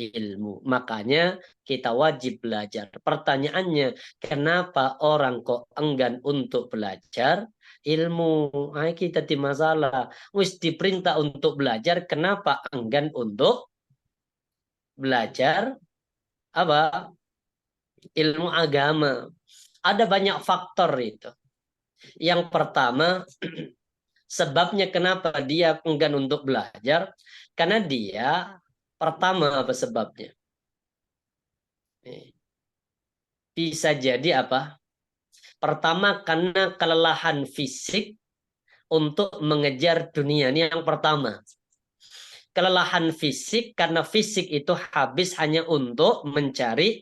ilmu. Makanya kita wajib belajar. Pertanyaannya, kenapa orang kok enggan untuk belajar ilmu? Nah, kita di masalah. Wis diperintah untuk belajar, kenapa enggan untuk belajar apa? Ilmu agama. Ada banyak faktor itu. Yang pertama, sebabnya kenapa dia enggan untuk belajar, karena dia pertama apa sebabnya? Bisa jadi apa? Pertama karena kelelahan fisik untuk mengejar dunia. Ini yang pertama. Kelelahan fisik karena fisik itu habis hanya untuk mencari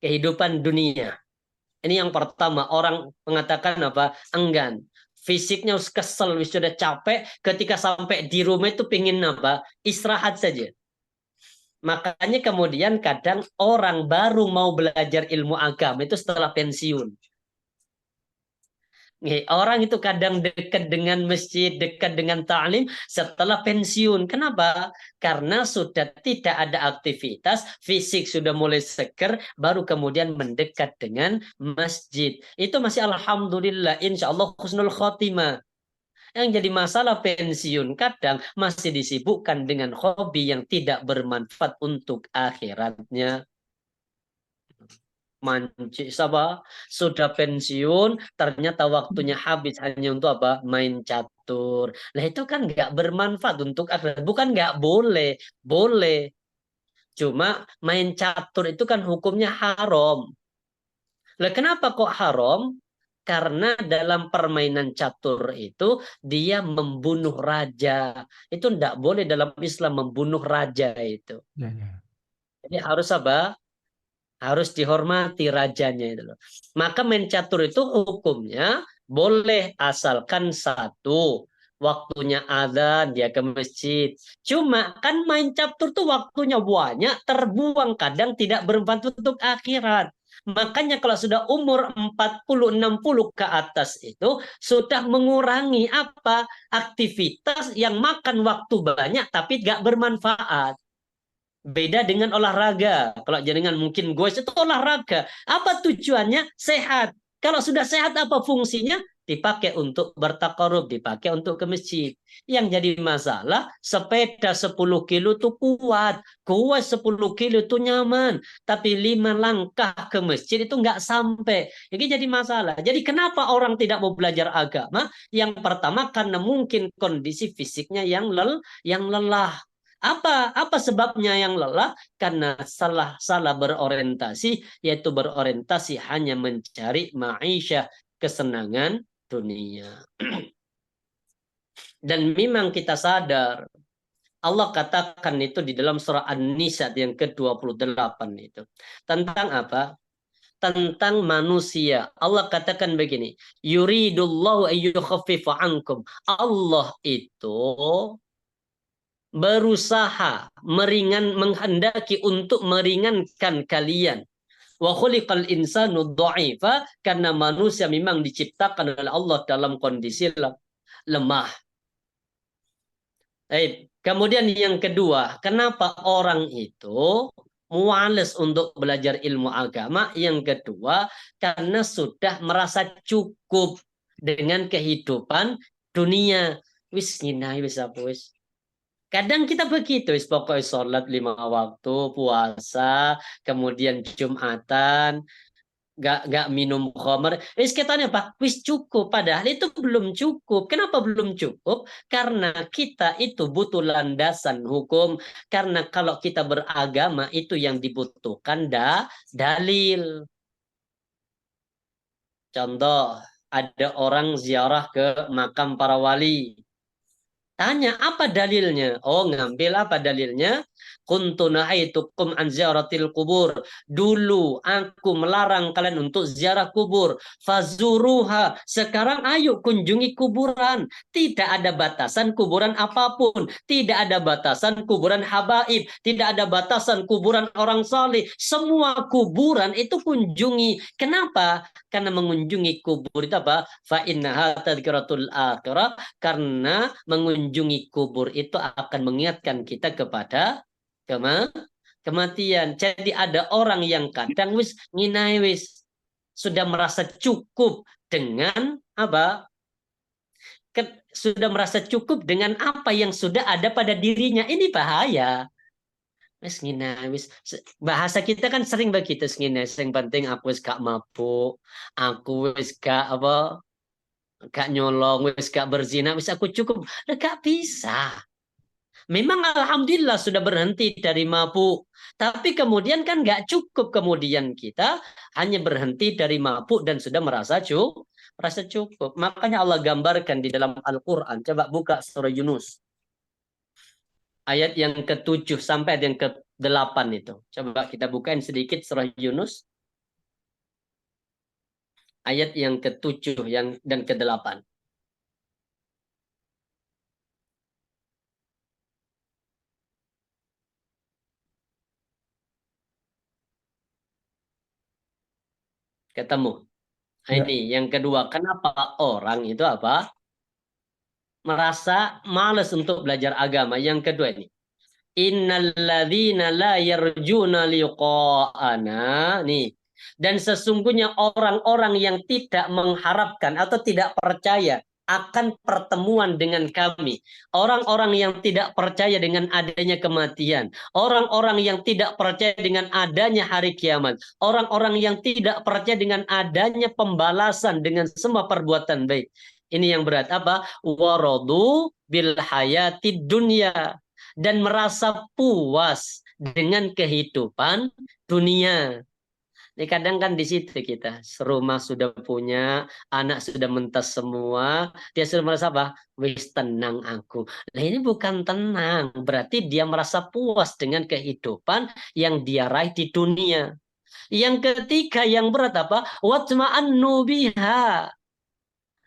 kehidupan dunia. Ini yang pertama. Orang mengatakan apa? Enggan. Fisiknya kesel, sudah capek. Ketika sampai di rumah itu pengen apa? Istirahat saja. Makanya kemudian kadang orang baru mau belajar ilmu agama itu setelah pensiun. Orang itu kadang dekat dengan masjid, dekat dengan ta'lim setelah pensiun. Kenapa? Karena sudah tidak ada aktivitas, fisik sudah mulai seger, baru kemudian mendekat dengan masjid. Itu masih alhamdulillah, insya Allah husnul khotimah. Yang jadi masalah pensiun kadang masih disibukkan dengan hobi yang tidak bermanfaat untuk akhiratnya. Mancing apa? Sudah pensiun, ternyata waktunya habis hanya untuk apa? Main catur. Nah itu kan nggak bermanfaat untuk akhirat. Bukan nggak boleh, boleh. Cuma main catur itu kan hukumnya haram. Lah kenapa kok haram? Karena dalam permainan catur itu dia membunuh raja. Itu tidak boleh dalam Islam membunuh raja itu. Ya, ya. Jadi harus apa? Harus dihormati rajanya itu loh. Maka main catur itu hukumnya boleh asalkan satu, waktunya adzan dia ke masjid. Cuma kan main catur tuh waktunya banyak, terbuang, kadang tidak bermanfaat untuk akhirat. Makanya kalau sudah umur 40-60 ke atas itu sudah mengurangi apa? Aktivitas yang makan waktu banyak tapi gak bermanfaat. Beda dengan olahraga. Kalau jenengan mungkin goes itu olahraga. Apa tujuannya? Sehat. Kalau sudah sehat apa fungsinya? Dipakai untuk bertakarub, dipakai untuk ke masjid. Yang jadi masalah, sepeda 10 kilo itu kuat. Kuat 10 kilo itu nyaman. Tapi 5 langkah ke masjid itu nggak sampai. Ini jadi masalah. Jadi kenapa orang tidak mau belajar agama? Yang pertama karena mungkin kondisi fisiknya yang lelah. Apa sebabnya yang lelah? Karena salah berorientasi, yaitu berorientasi hanya mencari ma'isyah, kesenangan dunia. Dan memang kita sadar, Allah katakan itu di dalam surah An-Nisa yang ke-28 itu. Tentang apa? Tentang manusia. Allah katakan begini, yuridullahu ayyukhaffifa ankum. Allah itu berusaha menghendaki untuk meringankan kalian. Wa khuliqal insanu dha'ifa, karena manusia memang diciptakan oleh Allah dalam kondisi lemah. Kemudian yang kedua, kenapa orang itu muales untuk belajar ilmu agama? Yang kedua, karena sudah merasa cukup dengan kehidupan dunia. Wis nginai wis apa wis. Kadang kita begitu, pokoknya sholat 5 waktu, puasa, kemudian Jumatan, gak minum khamar. Katanya apa? Wis cukup. Padahal itu belum cukup. Kenapa belum cukup? Karena kita itu butuh landasan hukum. Karena kalau kita beragama itu yang dibutuhkan dalil. Contoh, ada orang ziarah ke makam para wali. Tanya, apa dalilnya? Oh, ngambil apa dalilnya? Kuntu nahaitukum an ziyaratil kubur. Dulu aku melarang kalian untuk ziarah kubur. Fazuruha. Sekarang ayo kunjungi kuburan. Tidak ada batasan kuburan apapun. Tidak ada batasan kuburan habaib. Tidak ada batasan kuburan orang saleh. Semua kuburan itu kunjungi. Kenapa? Karena mengunjungi kubur itu apa? Fa innaha tadhkiratul akhirah. Karena mengunjungi kubur itu akan mengingatkan kita kepada kematian. Jadi ada orang yang kadang wis nginai wis sudah merasa cukup dengan apa? Sudah merasa cukup dengan apa yang sudah ada pada dirinya. Ini bahaya. Wis nginai wis, bahasa kita kan sering begitu nginai. Yang penting aku wis gak mabuk, aku wis gak apa, gak nyolong, wis gak berzina, wis aku cukup. Nah, gak bisa. Memang alhamdulillah sudah berhenti dari mabuk. Tapi kemudian kan nggak cukup. Kemudian kita hanya berhenti dari mabuk dan sudah merasa cukup. Makanya Allah gambarkan di dalam Al-Quran. Coba buka surah Yunus. Ayat yang ke-7 sampai yang ke-8 itu. Coba kita bukain sedikit surah Yunus. Ayat yang ke-7 dan ke-8. Ketemu. Ya. Ini yang kedua, kenapa orang itu apa? Merasa malas untuk belajar agama. Yang kedua ini. Innalladzina la yarjuna liqa'ana. Nih. Dan sesungguhnya orang-orang yang tidak mengharapkan atau tidak percaya akan pertemuan dengan kami. Orang-orang yang tidak percaya dengan adanya kematian. Orang-orang yang tidak percaya dengan adanya hari kiamat. Orang-orang yang tidak percaya dengan adanya pembalasan dengan semua perbuatan baik. Ini yang berat apa? Waradu bil hayatid dunya. Dan merasa puas dengan kehidupan dunia. Ini kadang kan di situ kita, rumah sudah punya, anak sudah mentas semua, dia sudah merasa apa? Wis tenang aku. Nah ini bukan tenang, berarti dia merasa puas dengan kehidupan yang dia raih di dunia. Yang ketiga yang berat apa? Watma'annu biha.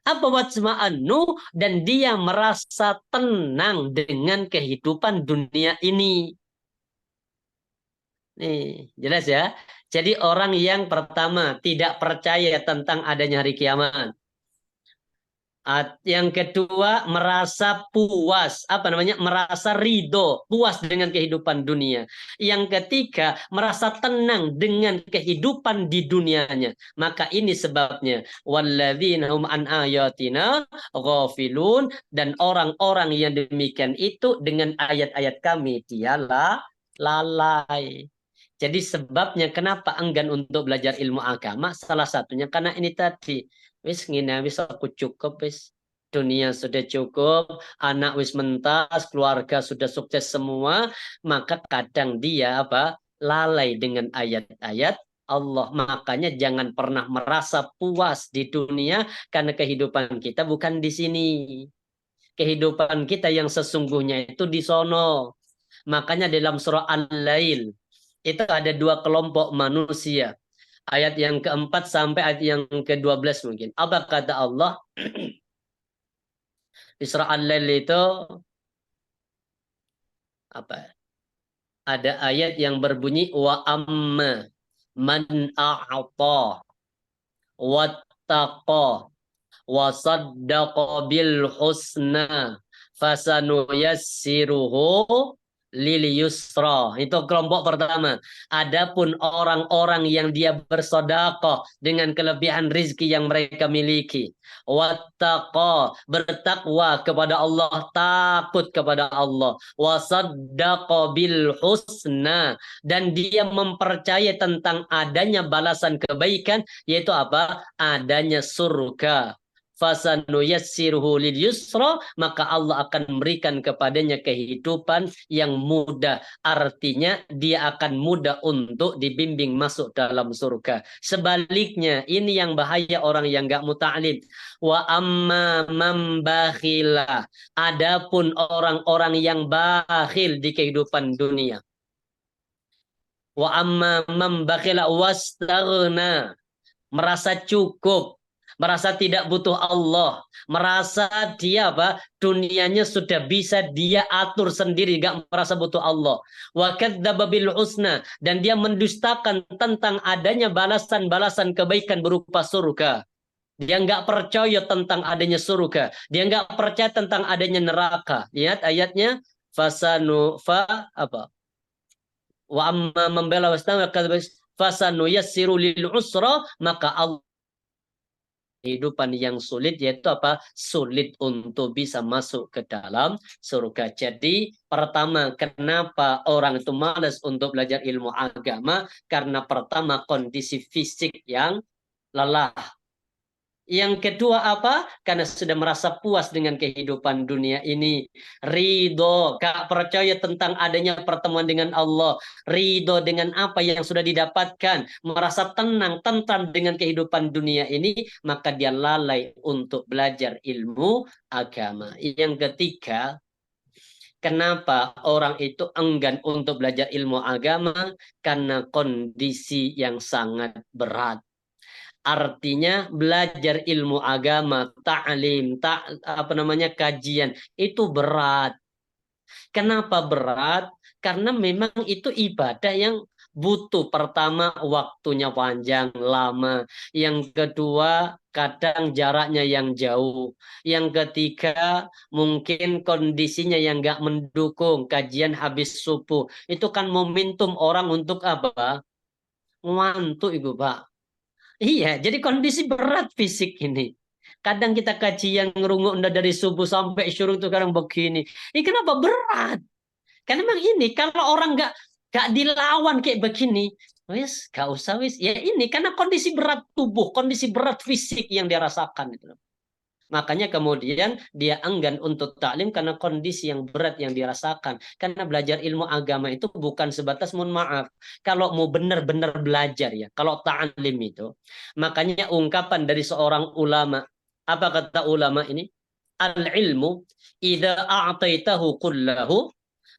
Apa watma'annu? Dan dia merasa tenang dengan kehidupan dunia ini. Nih, jelas ya. Jadi orang yang pertama tidak percaya tentang adanya hari kiamat. Yang kedua, merasa puas, merasa ridho, puas dengan kehidupan dunia. Yang ketiga, merasa tenang dengan kehidupan di dunianya. Maka ini sebabnya, walladzina hum an ayatina ghafilun, dan orang-orang yang demikian itu dengan ayat-ayat kami dia lalai. Jadi sebabnya kenapa enggan untuk belajar ilmu agama, salah satunya karena ini tadi. Wis ngene wis aku cukup wis. Dunia sudah cukup, anak wis mentas, keluarga sudah sukses semua, maka kadang dia lalai dengan ayat-ayat Allah. Makanya jangan pernah merasa puas di dunia karena kehidupan kita bukan di sini. Kehidupan kita yang sesungguhnya itu di sono. Makanya dalam surah Al-Lail itu ada dua kelompok manusia. Ayat yang keempat sampai ayat yang ke-12 mungkin. Apa kata Allah? Di surah Al-Lail itu ada ayat yang berbunyi wa amma man a'ta wattaqa wa saddaqa bil husna fasanuyassiruhu lil yusra. Itu kelompok pertama. Adapun orang-orang yang dia bersedekah dengan kelebihan rizki yang mereka miliki, wattaqa, bertakwa kepada Allah, takut kepada Allah, wasaddaqa bil husna, dan dia mempercayai tentang adanya balasan kebaikan, yaitu adanya surga. Fasanuyassiruhu lil yusra, maka Allah akan memberikan kepadanya kehidupan yang mudah. Artinya dia akan mudah untuk dibimbing masuk dalam surga. Sebaliknya, ini yang bahaya orang yang enggak muta'alim. Wa amma man bakhila, adapun orang-orang yang bakhil di kehidupan dunia. Wa amma man bakhila wastaghna, merasa cukup, merasa tidak butuh Allah, merasa dia dunianya sudah bisa dia atur sendiri, gak merasa butuh Allah. Wa kadzdzaba bil husna, dan dia mendustakan tentang adanya balasan-balasan kebaikan berupa surga. Dia nggak percaya tentang adanya surga, dia nggak percaya tentang adanya neraka. Lihat ayatnya, wa amma membela wastama fasanuyassiru lil usra, maka Allah kehidupan yang sulit, yaitu sulit untuk bisa masuk ke dalam surga. Jadi pertama, kenapa orang itu malas untuk belajar ilmu agama? Karena pertama, kondisi fisik yang lelah. Yang kedua karena sudah merasa puas dengan kehidupan dunia ini. Ridho, gak percaya tentang adanya pertemuan dengan Allah. Ridho dengan apa yang sudah didapatkan. Merasa tenang, tentram dengan kehidupan dunia ini. Maka dia lalai untuk belajar ilmu agama. Yang ketiga, kenapa orang itu enggan untuk belajar ilmu agama? Karena kondisi yang sangat berat. Artinya belajar ilmu agama, ta'lim, kajian itu berat. Kenapa berat? Karena memang itu ibadah yang butuh, pertama waktunya panjang, lama. Yang kedua, kadang jaraknya yang jauh. Yang ketiga, mungkin kondisinya yang nggak mendukung, kajian habis subuh. Itu kan momentum orang untuk ngantuk itu, Pak. Iya, jadi kondisi berat fisik ini. Kadang kita kajian ngerungok dari subuh sampai syuruk itu kadang begini. Ini kenapa berat? Karena memang ini kalau orang nggak dilawan kayak begini, wis gak usah wis. Ya ini karena kondisi berat tubuh, kondisi berat fisik yang dia rasakan itu. Makanya kemudian dia enggan untuk taklim karena kondisi yang berat yang dirasakan. Karena belajar ilmu agama itu bukan sebatas, mohon maaf, kalau mau benar-benar belajar ya, kalau taklim itu. Makanya ungkapan dari seorang ulama, apa kata ulama ini? Al-ilmu idza a'taitahu kullahu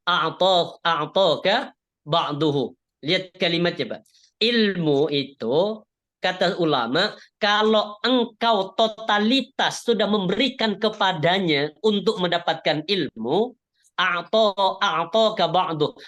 a'taka ba'duhu. Lihat kalimatnya, Pak. Ilmu itu, kata ulama, kalau engkau totalitas sudah memberikan kepadanya untuk mendapatkan ilmu,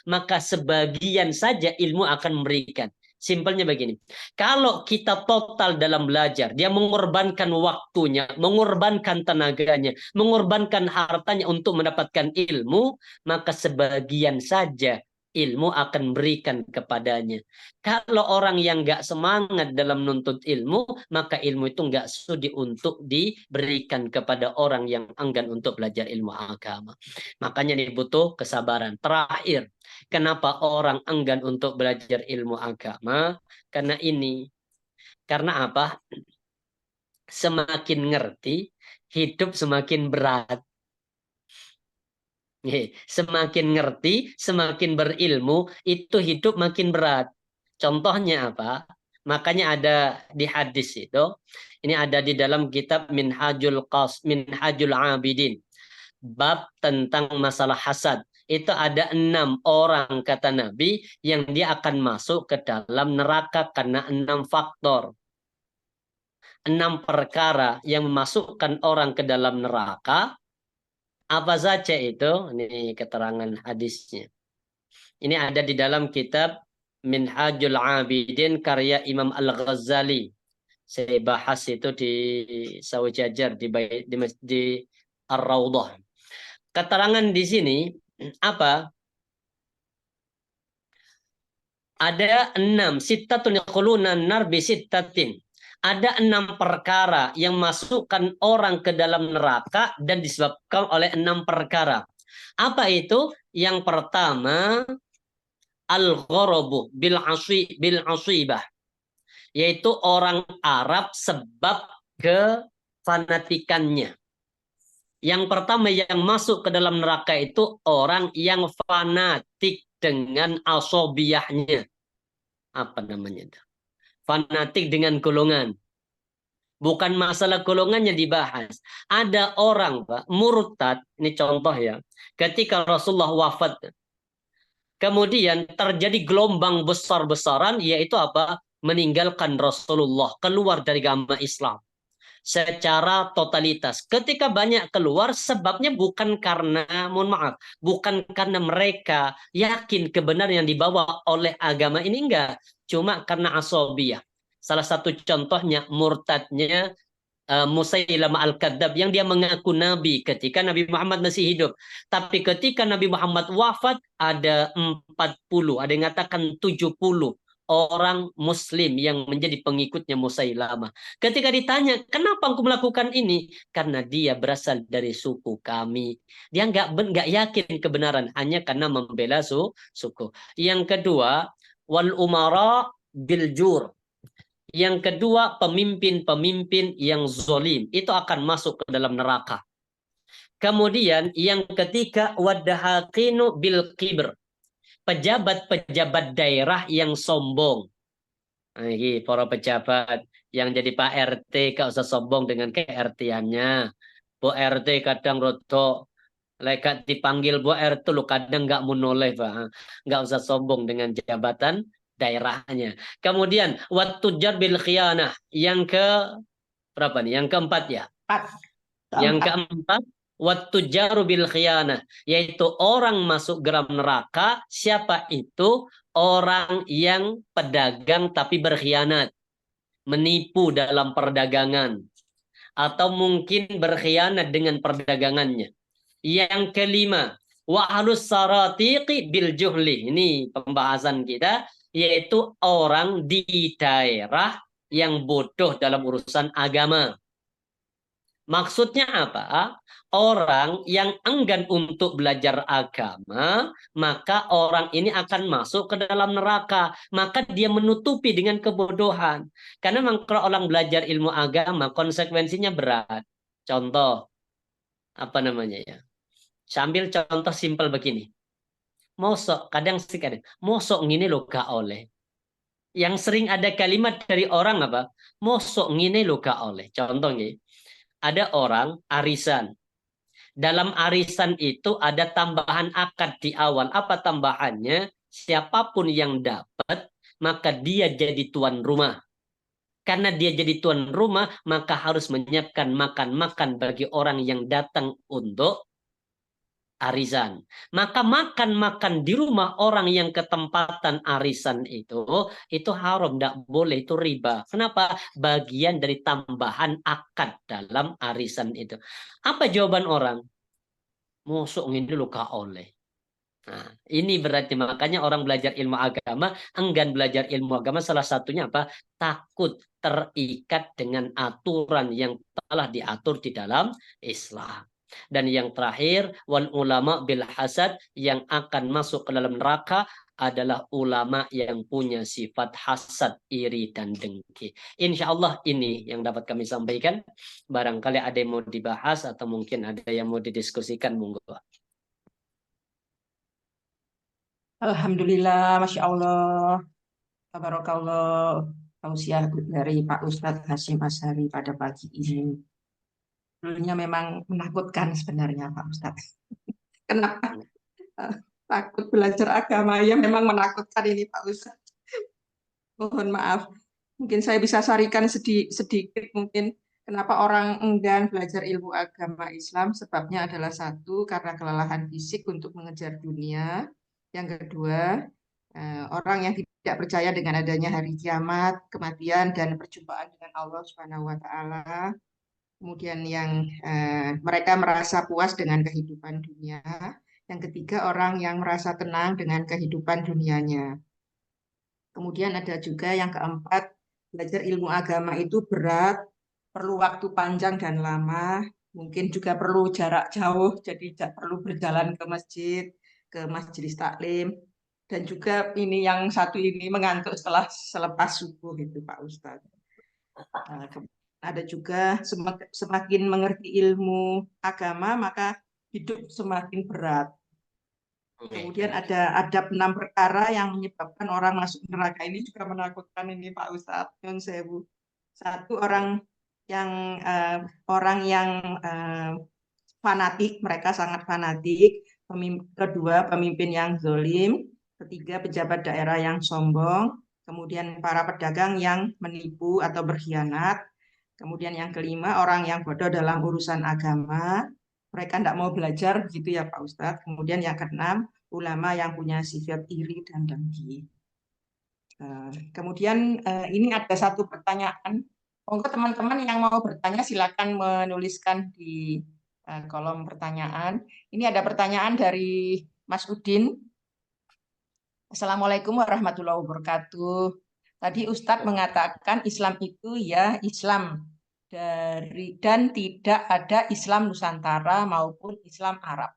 maka sebagian saja ilmu akan memberikan. Simpelnya begini. Kalau kita total dalam belajar, dia mengorbankan waktunya, mengorbankan tenaganya, mengorbankan hartanya untuk mendapatkan ilmu, maka sebagian saja ilmu akan berikan kepadanya. Kalau orang yang nggak semangat dalam menuntut ilmu, maka ilmu itu nggak sudi untuk diberikan kepada orang yang enggan untuk belajar ilmu agama. Makanya ini butuh kesabaran. Terakhir, kenapa orang enggan untuk belajar ilmu agama? Karena ini. Karena apa? Semakin ngerti, hidup semakin berat. Semakin ngerti, semakin berilmu, itu hidup makin berat. Contohnya apa? Makanya ada di hadis itu, ini ada di dalam kitab Minhajul Abidin. Bab tentang masalah hasad. Itu ada 6 orang, kata Nabi, yang dia akan masuk ke dalam neraka karena 6 faktor. 6 perkara yang memasukkan orang ke dalam neraka. Apa saja itu? Ini keterangan hadisnya. Ini ada di dalam kitab Minhajul Abidin karya Imam Al-Ghazali. Saya bahas itu di Sawijajar di Ar-Raudhah. Keterangan di sini apa? Ada 6 sittatun yaquluna nar bi sittatin. Ada 6 perkara yang masukkan orang ke dalam neraka dan disebabkan oleh 6 perkara. Apa itu? Yang pertama, al-gharabu bil asibah, yaitu orang Arab sebab kefanatikannya. Yang pertama yang masuk ke dalam neraka itu orang yang fanatik dengan asobiyahnya. Apa namanya itu? Fanatik dengan golongan. Bukan masalah golongannya dibahas. Ada orang, Pak, murtad, ini contoh ya. Ketika Rasulullah wafat, kemudian terjadi gelombang besar-besaran, yaitu apa? Meninggalkan Rasulullah, keluar dari agama Islam secara totalitas. Ketika banyak keluar, sebabnya bukan karena, mohon maaf, bukan karena mereka yakin kebenaran yang dibawa oleh agama ini, enggak. Cuma karena asobiyah. Salah satu contohnya murtadnya Musailamah Al-Kadzab yang dia mengaku Nabi ketika Nabi Muhammad masih hidup. Tapi ketika Nabi Muhammad wafat, ada 40, ada yang mengatakan 70 orang Muslim yang menjadi pengikutnya Musailamah. Ketika ditanya, kenapa engkau melakukan ini? Karena dia berasal dari suku kami. Dia nggak yakin kebenaran hanya karena membela suku. Yang kedua, wal umara bil jur. Yang kedua, pemimpin-pemimpin yang zolim. Itu akan masuk ke dalam neraka. Kemudian yang ketiga, wadahaqinu bil kibr. Pejabat-pejabat daerah yang sombong. Nah, ini para pejabat yang jadi Pak RT gak usah sombong dengan ke-RT-annya. Bu RT kadang rotok, lekat dipanggil Bu RT lu kadang nggak mau noleh, Pak. Nggak usah sombong dengan jabatan daerahnya. Kemudian waktu bil khianah, yang ke berapa nih? Yang keempat ya. Yang keempat, waktu bil khianah, yaitu orang masuk dalam neraka. Siapa itu? Orang yang pedagang tapi berkhianat, menipu dalam perdagangan, atau mungkin berkhianat dengan perdagangannya. Yang kelima, wa ahlus saratiqi bil juhli. Ini pembahasan kita, yaitu orang di daerah yang bodoh dalam urusan agama. Maksudnya apa? Orang yang enggan untuk belajar agama, maka orang ini akan masuk ke dalam neraka. Maka dia menutupi dengan kebodohan. Karena memang kalau orang belajar ilmu agama, konsekuensinya berat. Contoh, apa namanya ya? Sambil contoh simpel begini. Mosok, kadang mosok ngini lo gak oleh. Yang sering ada kalimat dari orang apa? Mosok ngini lo gak oleh. Contoh nih. Ada orang arisan. Dalam arisan itu ada tambahan akad di awal. Apa tambahannya? Siapapun yang dapat, maka dia jadi tuan rumah. Karena dia jadi tuan rumah, maka harus menyiapkan makan-makan bagi orang yang datang untuk arisan. Maka makan-makan di rumah orang yang ketempatan arisan itu haram, tidak boleh, itu riba. Kenapa? Bagian dari tambahan akad dalam arisan itu. Apa jawaban orang? Mosok ngene lho gak oleh. Nah, ini berarti makanya orang belajar ilmu agama, enggan belajar ilmu agama salah satunya apa? Takut terikat dengan aturan yang telah diatur di dalam Islam. Dan yang terakhir, wal ulama bil hasad, yang akan masuk ke dalam neraka adalah ulama yang punya sifat hasad, iri, dan dengki. Insya Allah ini yang dapat kami sampaikan. Barangkali ada yang mau dibahas atau mungkin ada yang mau didiskusikan, monggo. Alhamdulillah, Masya Allah, Tabarakallah, tausiah dari Pak Ustadz Hasyim Asyari pada pagi ini. Dulunya memang menakutkan sebenarnya Pak Ustadz. Kenapa? Takut belajar agama, ya memang menakutkan ini Pak Ustadz. Mohon maaf. Mungkin saya bisa sarikan sedikit mungkin kenapa orang enggan belajar ilmu agama Islam. Sebabnya adalah satu, karena kelelahan fisik untuk mengejar dunia. Yang kedua, orang yang tidak percaya dengan adanya hari kiamat, kematian, dan perjumpaan dengan Allah Subhanahu wa Ta'ala. Kemudian yang mereka merasa puas dengan kehidupan dunia. Yang ketiga, orang yang merasa tenang dengan kehidupan dunianya. Kemudian ada juga yang keempat, belajar ilmu agama itu berat, perlu waktu panjang dan lama, mungkin juga perlu jarak jauh, jadi perlu berjalan ke masjid, ke majelis taklim, dan juga ini yang satu ini mengantuk selepas subuh itu Pak Ustadz. Ada juga semakin mengerti ilmu agama maka hidup semakin berat. Kemudian ada adab 6 perkara yang menyebabkan orang masuk neraka, ini juga menakutkan ini Pak Ustadz. Nyun sewu. Satu, orang yang fanatik, mereka sangat fanatik. Kedua, pemimpin yang zalim. Ketiga, pejabat daerah yang sombong. Kemudian para pedagang yang menipu atau berkhianat. Kemudian yang kelima, orang yang bodoh dalam urusan agama. Mereka tidak mau belajar, begitu ya Pak Ustadz. Kemudian yang keenam, ulama yang punya sifat iri dan dengki. Kemudian ini ada satu pertanyaan. Monggo teman-teman yang mau bertanya silakan menuliskan di kolom pertanyaan. Ini ada pertanyaan dari Mas Udin. Assalamualaikum warahmatullahi wabarakatuh. Tadi Ustadz mengatakan Islam itu ya Islam dan tidak ada Islam Nusantara maupun Islam Arab.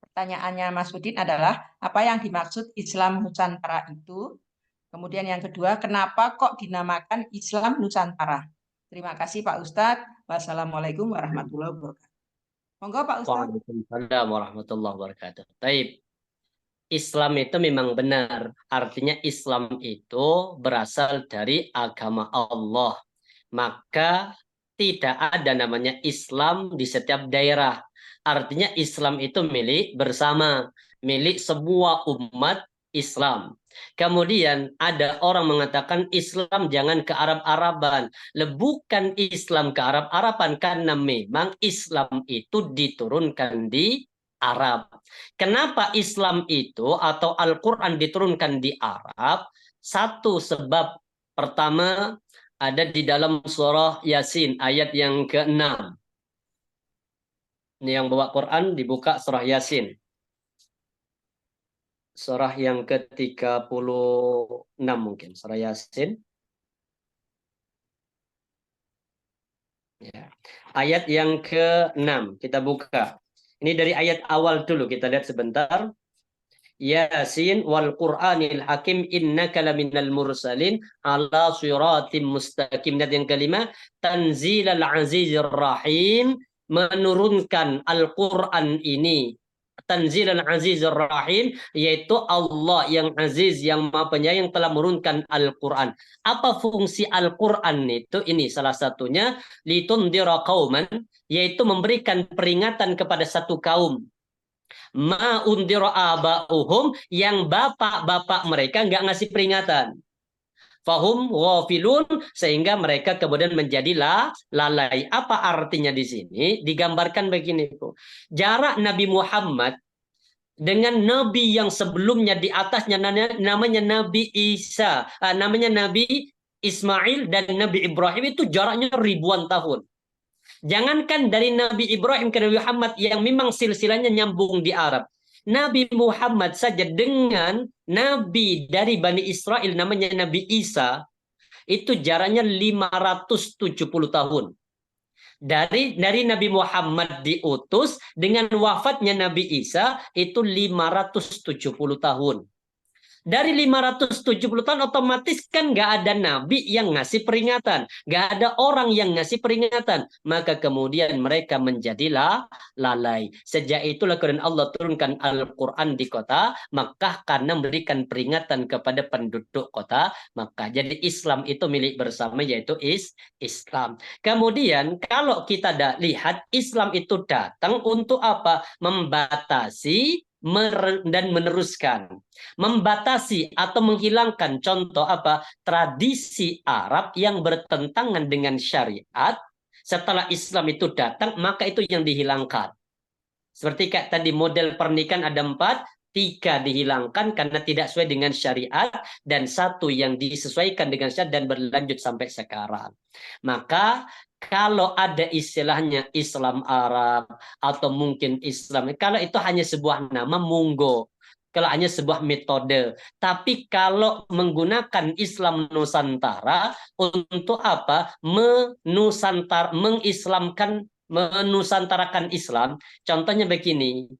Pertanyaannya Mas Udin adalah apa yang dimaksud Islam Nusantara itu? Kemudian yang kedua, kenapa kok dinamakan Islam Nusantara? Terima kasih Pak Ustadz. Wassalamualaikum warahmatullahi wabarakatuh. Monggo Pak Ustadz. Waalaikumsalam warahmatullahi wabarakatuh. Taib. Islam itu memang benar. Artinya Islam itu berasal dari agama Allah. Maka tidak ada namanya Islam di setiap daerah. Artinya Islam itu milik bersama, milik semua umat Islam. Kemudian ada orang mengatakan Islam jangan ke Arab-Araban. Bukan Islam ke Arab-Araban karena memang Islam itu diturunkan di Arab. Kenapa Islam itu atau Al-Quran diturunkan di Arab? Satu sebab pertama ada di dalam surah Yasin ayat yang ke-6. Ini yang bawa Quran dibuka surah Yasin. Surah yang ke-36 mungkin. Surah Yasin. Ya. Ayat yang ke-6 kita buka. Ini dari ayat awal dulu, kita lihat sebentar. Yasin wal Qur'anil Hakim innaka laminal mursalin ala siratim mustaqim. Dan yang kelima, Tanzilal Azizir Rahim, menurunkan Al-Qur'an ini. Tanzilal Azizir Rahim, yaitu Allah yang aziz, yang maha penyayang telah menurunkan Al-Qur'an. Apa fungsi Al-Qur'an itu? Ini salah satunya, litundira qauman, yaitu memberikan peringatan kepada satu kaum. Ma undira aba'uhum, yang bapak-bapak mereka nggak ngasih peringatan. Fahum ghafilun, sehingga mereka kemudian menjadi lalai. Apa artinya di sini? Digambarkan begini, Bu. Jarak Nabi Muhammad dengan nabi yang sebelumnya di atasnya namanya Nabi Isa, namanya Nabi Ismail dan Nabi Ibrahim, itu jaraknya ribuan tahun. Jangankan dari Nabi Ibrahim ke Nabi Muhammad yang memang silsilahnya nyambung di Arab. Nabi Muhammad saja dengan Nabi dari Bani Israel namanya Nabi Isa, itu jaraknya 570 tahun. Dari Nabi Muhammad diutus dengan wafatnya Nabi Isa itu 570 tahun. Dari 570 tahun otomatis kan nggak ada nabi yang ngasih peringatan. Nggak ada orang yang ngasih peringatan. Maka kemudian mereka menjadilah lalai. Sejak itulah kemudian Allah turunkan Al-Quran di kota Makkah karena memberikan peringatan kepada penduduk kota Makkah. Jadi Islam itu milik bersama, yaitu Islam. Kemudian kalau kita lihat Islam itu datang untuk apa? Membatasi dan meneruskan, membatasi atau menghilangkan contoh apa? Tradisi Arab yang bertentangan dengan syariat. Setelah Islam itu datang, maka itu yang dihilangkan. Seperti kayak tadi model pernikahan ada 4, 3 dihilangkan karena tidak sesuai dengan syariat, dan 1 yang disesuaikan dengan syariat dan berlanjut sampai sekarang. Maka kalau ada istilahnya Islam Arab atau mungkin Islam, kalau itu hanya sebuah nama, monggo. Kalau hanya sebuah metode. Tapi kalau menggunakan Islam Nusantara untuk apa? Menusantarakan Islam. Contohnya begini.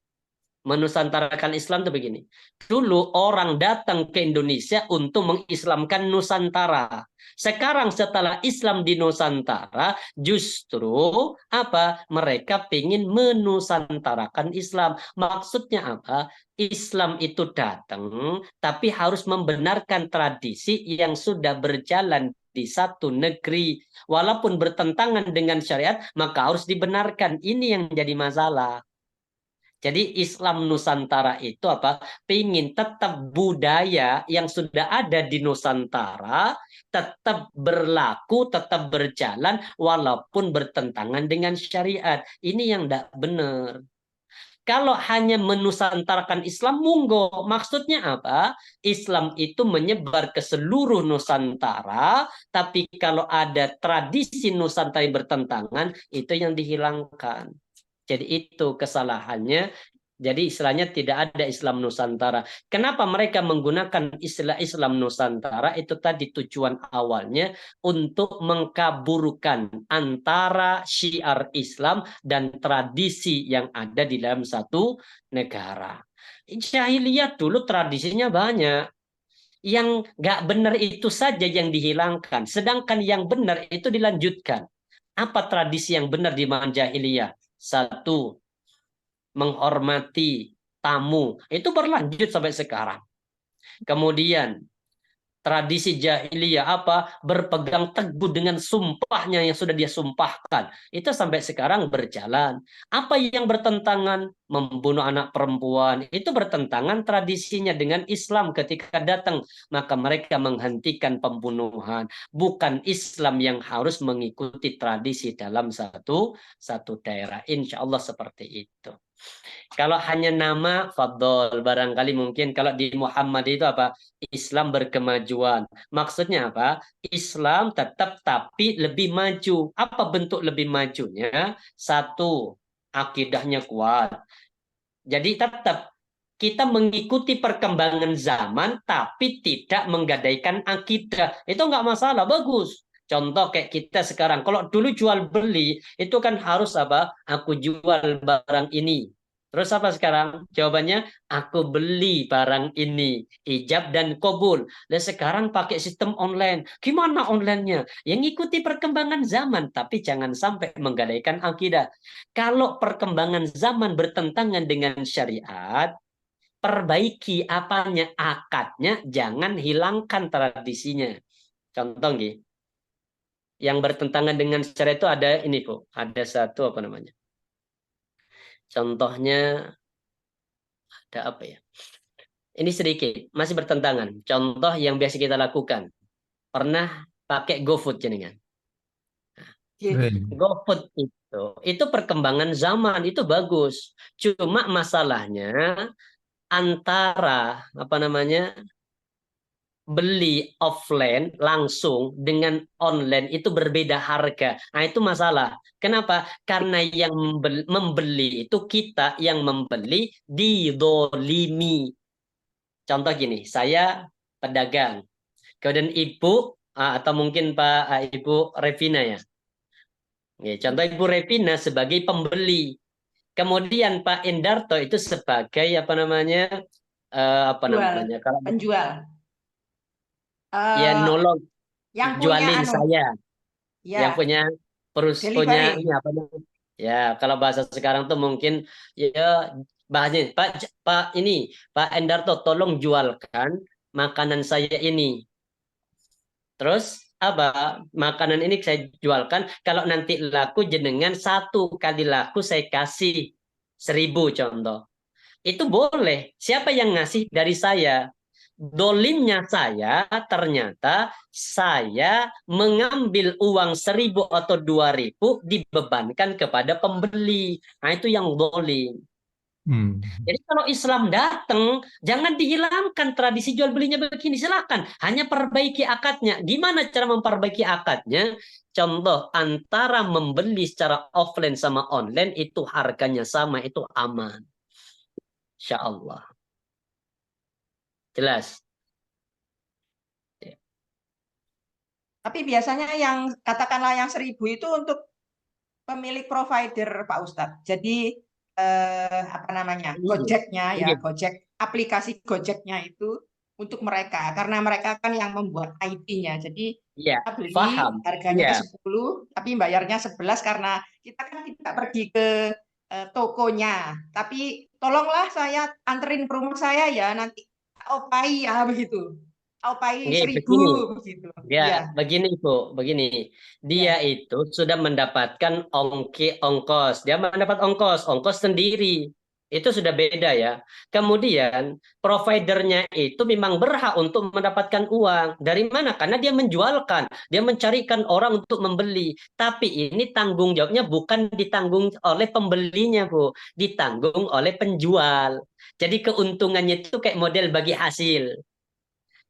Menusantarakan Islam itu begini. Dulu orang datang ke Indonesia untuk mengislamkan Nusantara. Sekarang setelah Islam di Nusantara, justru apa? Mereka ingin menusantarakan Islam. Maksudnya apa? Islam itu datang, tapi harus membenarkan tradisi yang sudah berjalan di satu negeri. Walaupun bertentangan dengan syariat, maka harus dibenarkan. Ini yang jadi masalah. Jadi Islam Nusantara itu apa? Pingin tetap budaya yang sudah ada di Nusantara tetap berlaku, tetap berjalan walaupun bertentangan dengan syariat. Ini yang tidak benar. Kalau hanya menusantarakan Islam, monggo. Maksudnya apa? Islam itu menyebar ke seluruh Nusantara, tapi kalau ada tradisi Nusantara yang bertentangan, itu yang dihilangkan. Jadi itu kesalahannya. Jadi istilahnya tidak ada Islam Nusantara. Kenapa mereka menggunakan istilah Islam Nusantara? Itu tadi tujuan awalnya untuk mengkaburkan antara syiar Islam dan tradisi yang ada di dalam satu negara. Jahiliyah dulu tradisinya banyak. Yang nggak benar itu saja yang dihilangkan. Sedangkan yang benar itu dilanjutkan. Apa tradisi yang benar di zaman jahiliyah? 1, menghormati tamu. Itu berlanjut sampai sekarang. Kemudian tradisi jahiliyah apa? Berpegang teguh dengan sumpahnya yang sudah dia sumpahkan. Itu sampai sekarang berjalan. Apa yang bertentangan? Membunuh anak perempuan. Itu bertentangan tradisinya dengan Islam ketika datang. Maka mereka menghentikan pembunuhan. Bukan Islam yang harus mengikuti tradisi dalam satu daerah. Insya Allah seperti itu. Kalau hanya nama, fadol. Barangkali mungkin kalau di Muhammad itu apa? Islam berkemajuan. Maksudnya apa? Islam tetap tapi lebih maju. Apa bentuk lebih majunya? 1, akidahnya kuat. Jadi tetap kita mengikuti perkembangan zaman tapi tidak menggadaikan akidah. Itu nggak masalah, bagus. Contoh kayak kita sekarang, kalau dulu jual beli itu kan harus apa? Aku jual barang ini. Terus apa sekarang? Jawabannya, aku beli barang ini. Ijab dan kabul. Dan sekarang pakai sistem online. Gimana online-nya? Yang ikuti perkembangan zaman, tapi jangan sampai menggadaikan akidah. Kalau perkembangan zaman bertentangan dengan syariat, perbaiki apanya? Akadnya, jangan hilangkan tradisinya. Contoh nih, yang bertentangan dengan syariat itu ada ini, Bu. Ada satu apa namanya? Contohnya ada apa ya? Ini sedikit, masih bertentangan. Contoh yang biasa kita lakukan. Pernah pakai GoFood jenengan? Nggih. GoFood itu perkembangan zaman itu bagus. Cuma masalahnya antara apa namanya beli offline langsung dengan online itu berbeda harga. Nah, itu masalah. Kenapa? Karena yang membeli itu kita yang membeli didolimi. Contoh gini, saya pedagang. Kemudian Ibu atau mungkin Ibu Revina ya. Contoh Ibu Revina sebagai pembeli. Kemudian Pak Endarto itu sebagai apa namanya? Apa Jual, namanya? Kalau penjual. ya nolong Yang punya jualin saya, yang ya, punya punya ini delivery. apa namanya? Ya, kalau bahasa sekarang tuh mungkin ya bahasanya Pak ini Pak Endarto tolong jualkan makanan saya ini. Terus apa makanan ini saya jualkan kalau nanti laku jenengan 1 kali laku saya kasih 1.000 contoh. Itu boleh. Siapa yang ngasih dari saya? Dolimnya saya ternyata saya mengambil uang 1.000 atau 2.000 dibebankan kepada pembeli. Nah itu yang dolim. Jadi kalau Islam datang, jangan dihilangkan tradisi jual belinya begini. Silakan, hanya perbaiki akadnya. Gimana cara memperbaiki akadnya? Contoh, antara membeli secara offline sama online itu harganya sama, itu aman. Insya Allah. Jelas? Tapi biasanya yang katakanlah yang 1.000 itu untuk pemilik provider Pak Ustadz. Jadi apa namanya? Gojeknya ya, Iya. Gojek, aplikasi Gojeknya itu untuk mereka karena mereka kan yang membuat IP-nya. Jadi Iya, kita beli paham. harganya Iya. 10 tapi bayarnya 11 karena kita kan tidak pergi ke tokonya. Tapi tolonglah saya anterin ke rumah saya ya, nanti opai ya begitu. Opai Oke, 1.000 begini. begitu. Ya, Ya, begini Bu, begini. Dia ya. itu sudah mendapatkan ongkos. Dia mendapat ongkos sendiri. Itu sudah beda ya. Kemudian providernya itu memang berhak untuk mendapatkan uang. Dari mana? Karena dia menjualkan, dia mencarikan orang untuk membeli. Tapi ini tanggung jawabnya bukan ditanggung oleh pembelinya, Bu, ditanggung oleh penjual. Jadi keuntungannya itu kayak model bagi hasil.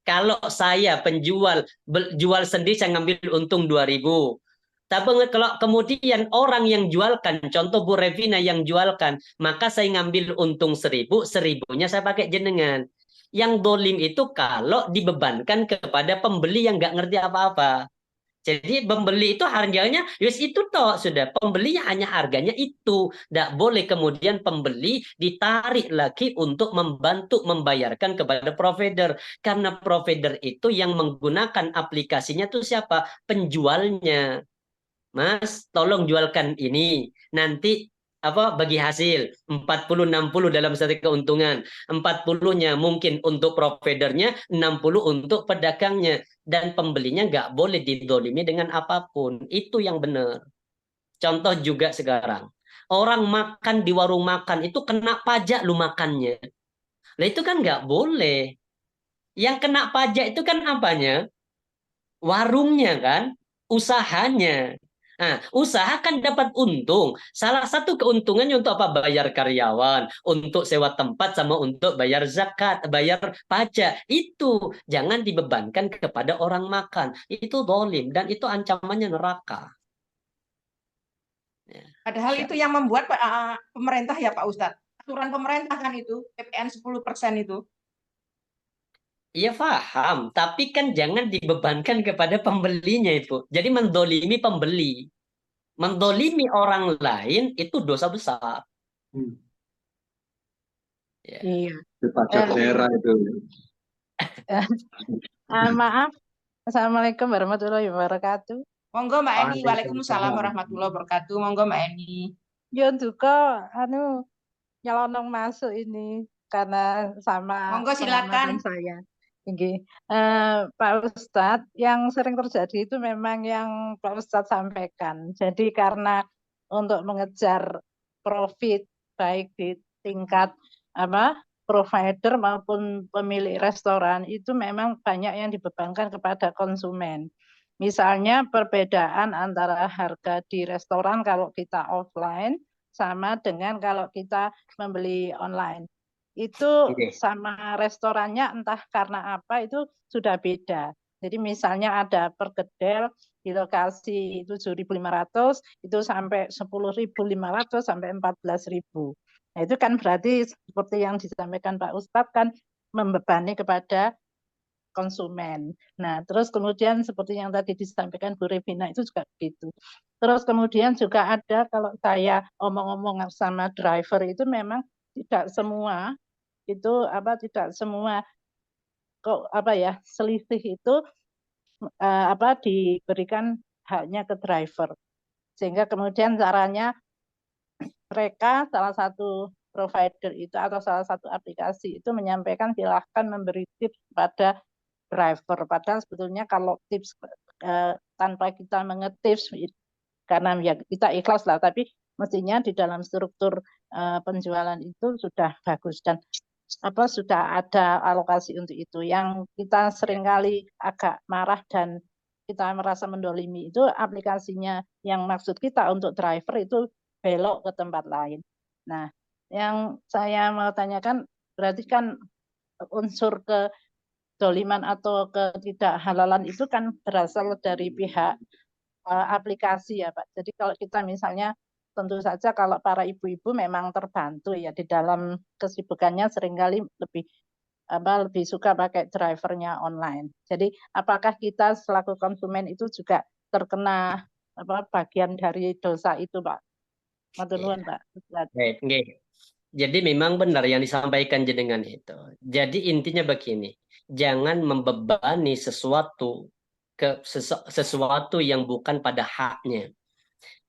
Kalau saya penjual jual sendiri saya ngambil untung 2.000. Tapi kalau kemudian orang yang jualkan, contoh Bu Revina yang jualkan, maka saya ngambil untung 1.000, 1.000-nya saya pakai jenengan. Yang dolim itu kalau dibebankan kepada pembeli yang nggak ngerti apa-apa. Jadi pembeli itu harganya, yes itu toh sudah pembelinya hanya harganya itu. Tidak boleh kemudian pembeli ditarik lagi untuk membantu membayarkan kepada provider. Karena provider itu yang menggunakan aplikasinya itu siapa? Penjualnya. Mas, tolong jualkan ini. Nanti apa bagi hasil 40-60 dalam satu keuntungan. 40-nya mungkin untuk providernya, 60 untuk pedagangnya. Dan pembelinya nggak boleh didolimi dengan apapun. Itu yang benar. Contoh juga sekarang. Orang makan di warung makan itu kena pajak lu makannya. Nah itu kan nggak boleh. Yang kena pajak itu kan apanya? Warungnya kan, usahanya. Nah, usaha kan dapat untung. Salah satu keuntungannya untuk apa? Bayar karyawan, untuk sewa tempat, sama untuk bayar zakat, bayar pajak. Itu jangan dibebankan kepada orang makan. Itu dolim dan itu ancamannya neraka. Ya. Padahal itu yang membuat pemerintah ya Pak Ustadz. Aturan pemerintah kan itu, PPN 10% itu. Iya paham, tapi kan jangan dibebankan kepada pembelinya itu. Jadi mendolimi pembeli. Mendolimi orang lain itu dosa besar. Ya. Iya. Pajak daerah itu. Maaf. Assalamualaikum warahmatullahi wabarakatuh. Monggo Mbak Eni, waalaikumsalam warahmatullahi wabarakatuh. Monggo Mbak Eni. Yo duka nyelonong masuk ini karena sama Monggo silakan. pengamatan saya. Ini Pak Ustadz, yang sering terjadi itu memang yang Pak Ustadz sampaikan. Jadi karena untuk mengejar profit baik di tingkat provider maupun pemilik restoran itu memang banyak yang dibebankan kepada konsumen. Misalnya perbedaan antara harga di restoran kalau kita offline sama dengan kalau kita membeli online. Itu Oke. sama restorannya entah karena apa itu sudah beda. Jadi misalnya ada perkedel di lokasi 7.500 itu sampai 10.500 sampai 14.000. Nah, itu kan berarti seperti yang disampaikan Pak Ustadz kan membebani kepada konsumen. Nah, terus kemudian seperti yang tadi disampaikan Bu Revina itu juga begitu. Terus kemudian juga ada kalau saya omong-omong sama driver itu memang tidak semua tidak semua selisih itu diberikan haknya ke driver. Sehingga kemudian caranya mereka salah satu provider itu atau salah satu aplikasi itu menyampaikan silahkan memberi tips pada driver. Padahal sebetulnya kalau tips tanpa kita mengetips karena ya kita ikhlas lah, tapi mestinya di dalam struktur penjualan itu sudah bagus dan sudah ada alokasi untuk itu. Yang kita seringkali agak marah dan kita merasa mendolimi itu aplikasinya yang maksud kita untuk driver itu belok ke tempat lain. Nah, yang saya mau tanyakan berarti kan unsur kedoliman atau ketidakhalalan itu kan berasal dari pihak aplikasi ya Pak. Jadi kalau kita misalnya tentu saja kalau para ibu-ibu memang terbantu ya di dalam kesibukannya seringkali lebih suka pakai drivernya online. Jadi apakah kita selaku konsumen itu juga terkena bagian dari dosa itu Pak? Matur nuwun Pak. Baik, nggih. Jadi memang benar yang disampaikan jenengan itu. Jadi intinya begini, jangan membebani sesuatu sesuatu yang bukan pada haknya.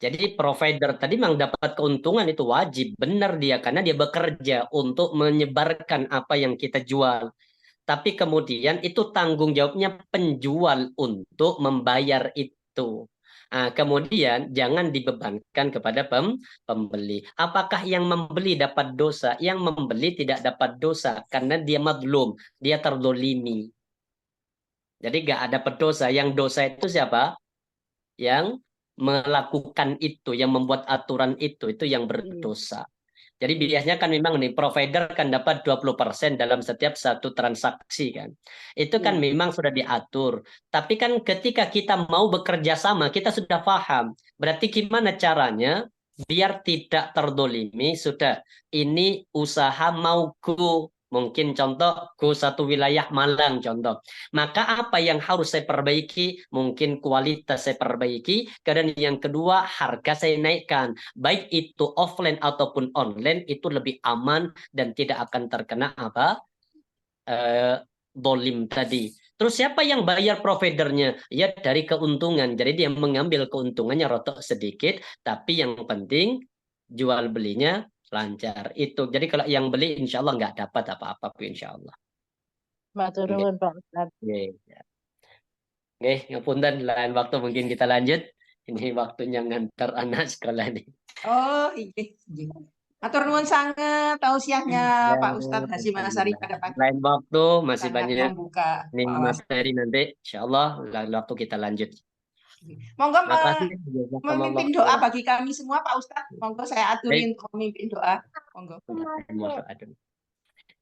Jadi provider tadi memang dapat keuntungan itu wajib, benar dia karena dia bekerja untuk menyebarkan apa yang kita jual. Tapi kemudian itu tanggung jawabnya penjual untuk membayar itu. Nah, kemudian jangan dibebankan kepada pembeli. Apakah yang membeli dapat dosa? Yang membeli tidak dapat dosa karena dia madlum, dia terdolimi. Jadi nggak ada berdosa. Yang dosa itu siapa? Yang melakukan itu, yang membuat aturan itu yang berdosa. Jadi biasanya kan memang nih provider kan dapat 20% dalam setiap satu transaksi kan. Itu kan memang sudah diatur. Tapi kan ketika kita mau bekerja sama, kita sudah paham. Berarti gimana caranya biar tidak terdolimi, sudah ini usaha mau go. Mungkin contoh go satu wilayah Malang contoh. Maka apa yang harus saya perbaiki? Mungkin kualitas saya perbaiki. Dan yang kedua harga saya naikkan. Baik itu offline ataupun online itu lebih aman dan tidak akan terkena dolim tadi. Terus siapa yang bayar providernya? Ya dari keuntungan. Jadi dia mengambil keuntungannya rotok sedikit. Tapi yang penting jual belinya lancar. Itu. Jadi kalau yang beli insya Allah nggak dapat apa-apa insya Allah. Matur nuwun Pak Ustadz. Oke, ngapunten lain waktu mungkin kita lanjut. Ini waktunya ngantar anak sekolah nih. Oh, iya. Atur nuwun sangat tausiahnya Pak Ustadz Hasyim Asyari pada pagi. Lain waktu masih Sangat banyak membuka nih materi nanti, insya Allah lain waktu kita lanjut. Monggo Terima kasih. memimpin doa bagi kami semua Pak Ustadz. Monggo saya aturin memimpin doa. Monggo.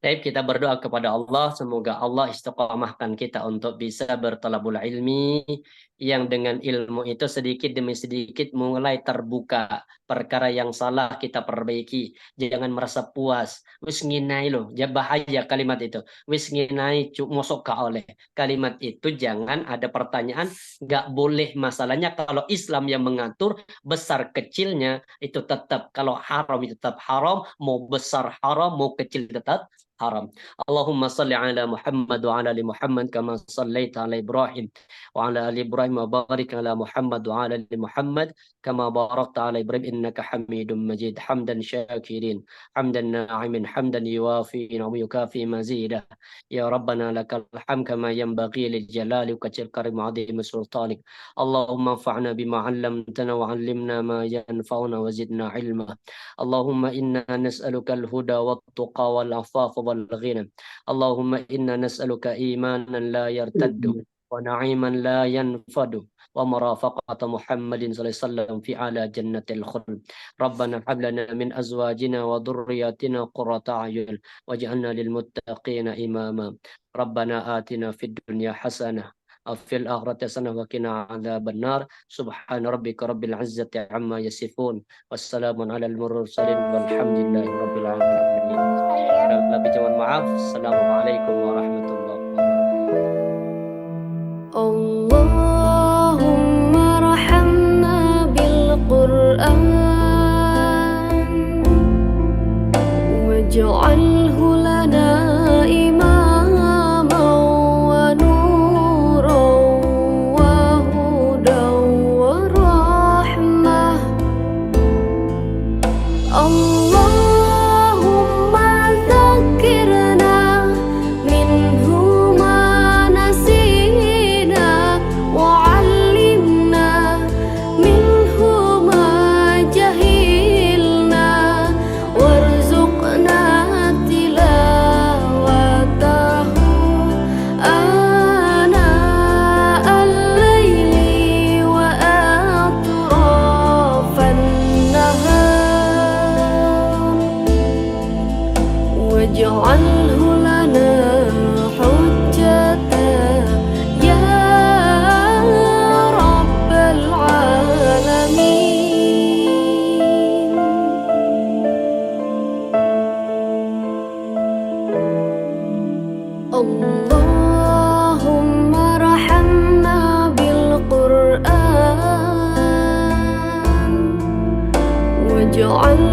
Baik, kita berdoa kepada Allah, semoga Allah istiqamahkan kita untuk bisa bertalabul ilmi, yang dengan ilmu itu sedikit demi sedikit mulai terbuka. Perkara yang salah kita perbaiki. Jangan merasa puas. Wis nginai loh, ya bahaya kalimat itu. Wis nginai mosok ka oleh. Kalimat itu jangan ada pertanyaan, nggak boleh. Masalahnya kalau Islam yang mengatur besar kecilnya itu tetap, kalau haram itu tetap haram, mau besar haram, mau kecil tetap haram. Allahumma salli ala Muhammad wa ala ali Muhammad kama sallaita ala Ibrahim wa ala ali Ibrahim wa barik ala Muhammad wa ala ali Muhammad kama barakta ala Ibrahim innaka Hamidum Majid. Hamdan syakirin, hamdan na'imin, hamdan yuwafi wa yukafi mazidah. Ya Rabbana lakal hamd kama yanbaghi lil jalali wa kajil karim azim sultanik. Allahumma anfa'na bima 'allamtana wa 'allimna ma yanfa'una wa zidna ilma. Allahumma inna nas'aluka al-huda wat tuqa wal afafa والغنى اللهم إنا نسألك إيمانا لا يرتد ونعيما لا ينفد ومرافقة محمد صلى الله عليه وسلم في أعلى جنة الخلد ربنا هب لنا من أزواجنا وذرياتنا قرة أعين واجعلنا للمتقين إماما ربنا آتنا في الدنيا حسنة وفي الآخرة حسنة وقنا عذاب النار سبحان ربك رب العزة عما يصفون والسلام على المرسلين والحمد لله رب العالمين. Lebih mohon maaf. Assalamualaikum warahmatullahi wabarakatuh. Allahumma rahamna bil Qur'an waj'alhu lana imaman wa nuran wa hudan wa rahmah. Allahumma zakkirna minhu ma nasina wa 'allimna minhu ma jahilna warzuqna tilawatahu ana al-laili wa atrafan nahar waj'alhu lana hujjatan ya rabbal alamin. Allahumma rahamna bil Qur'an waj'al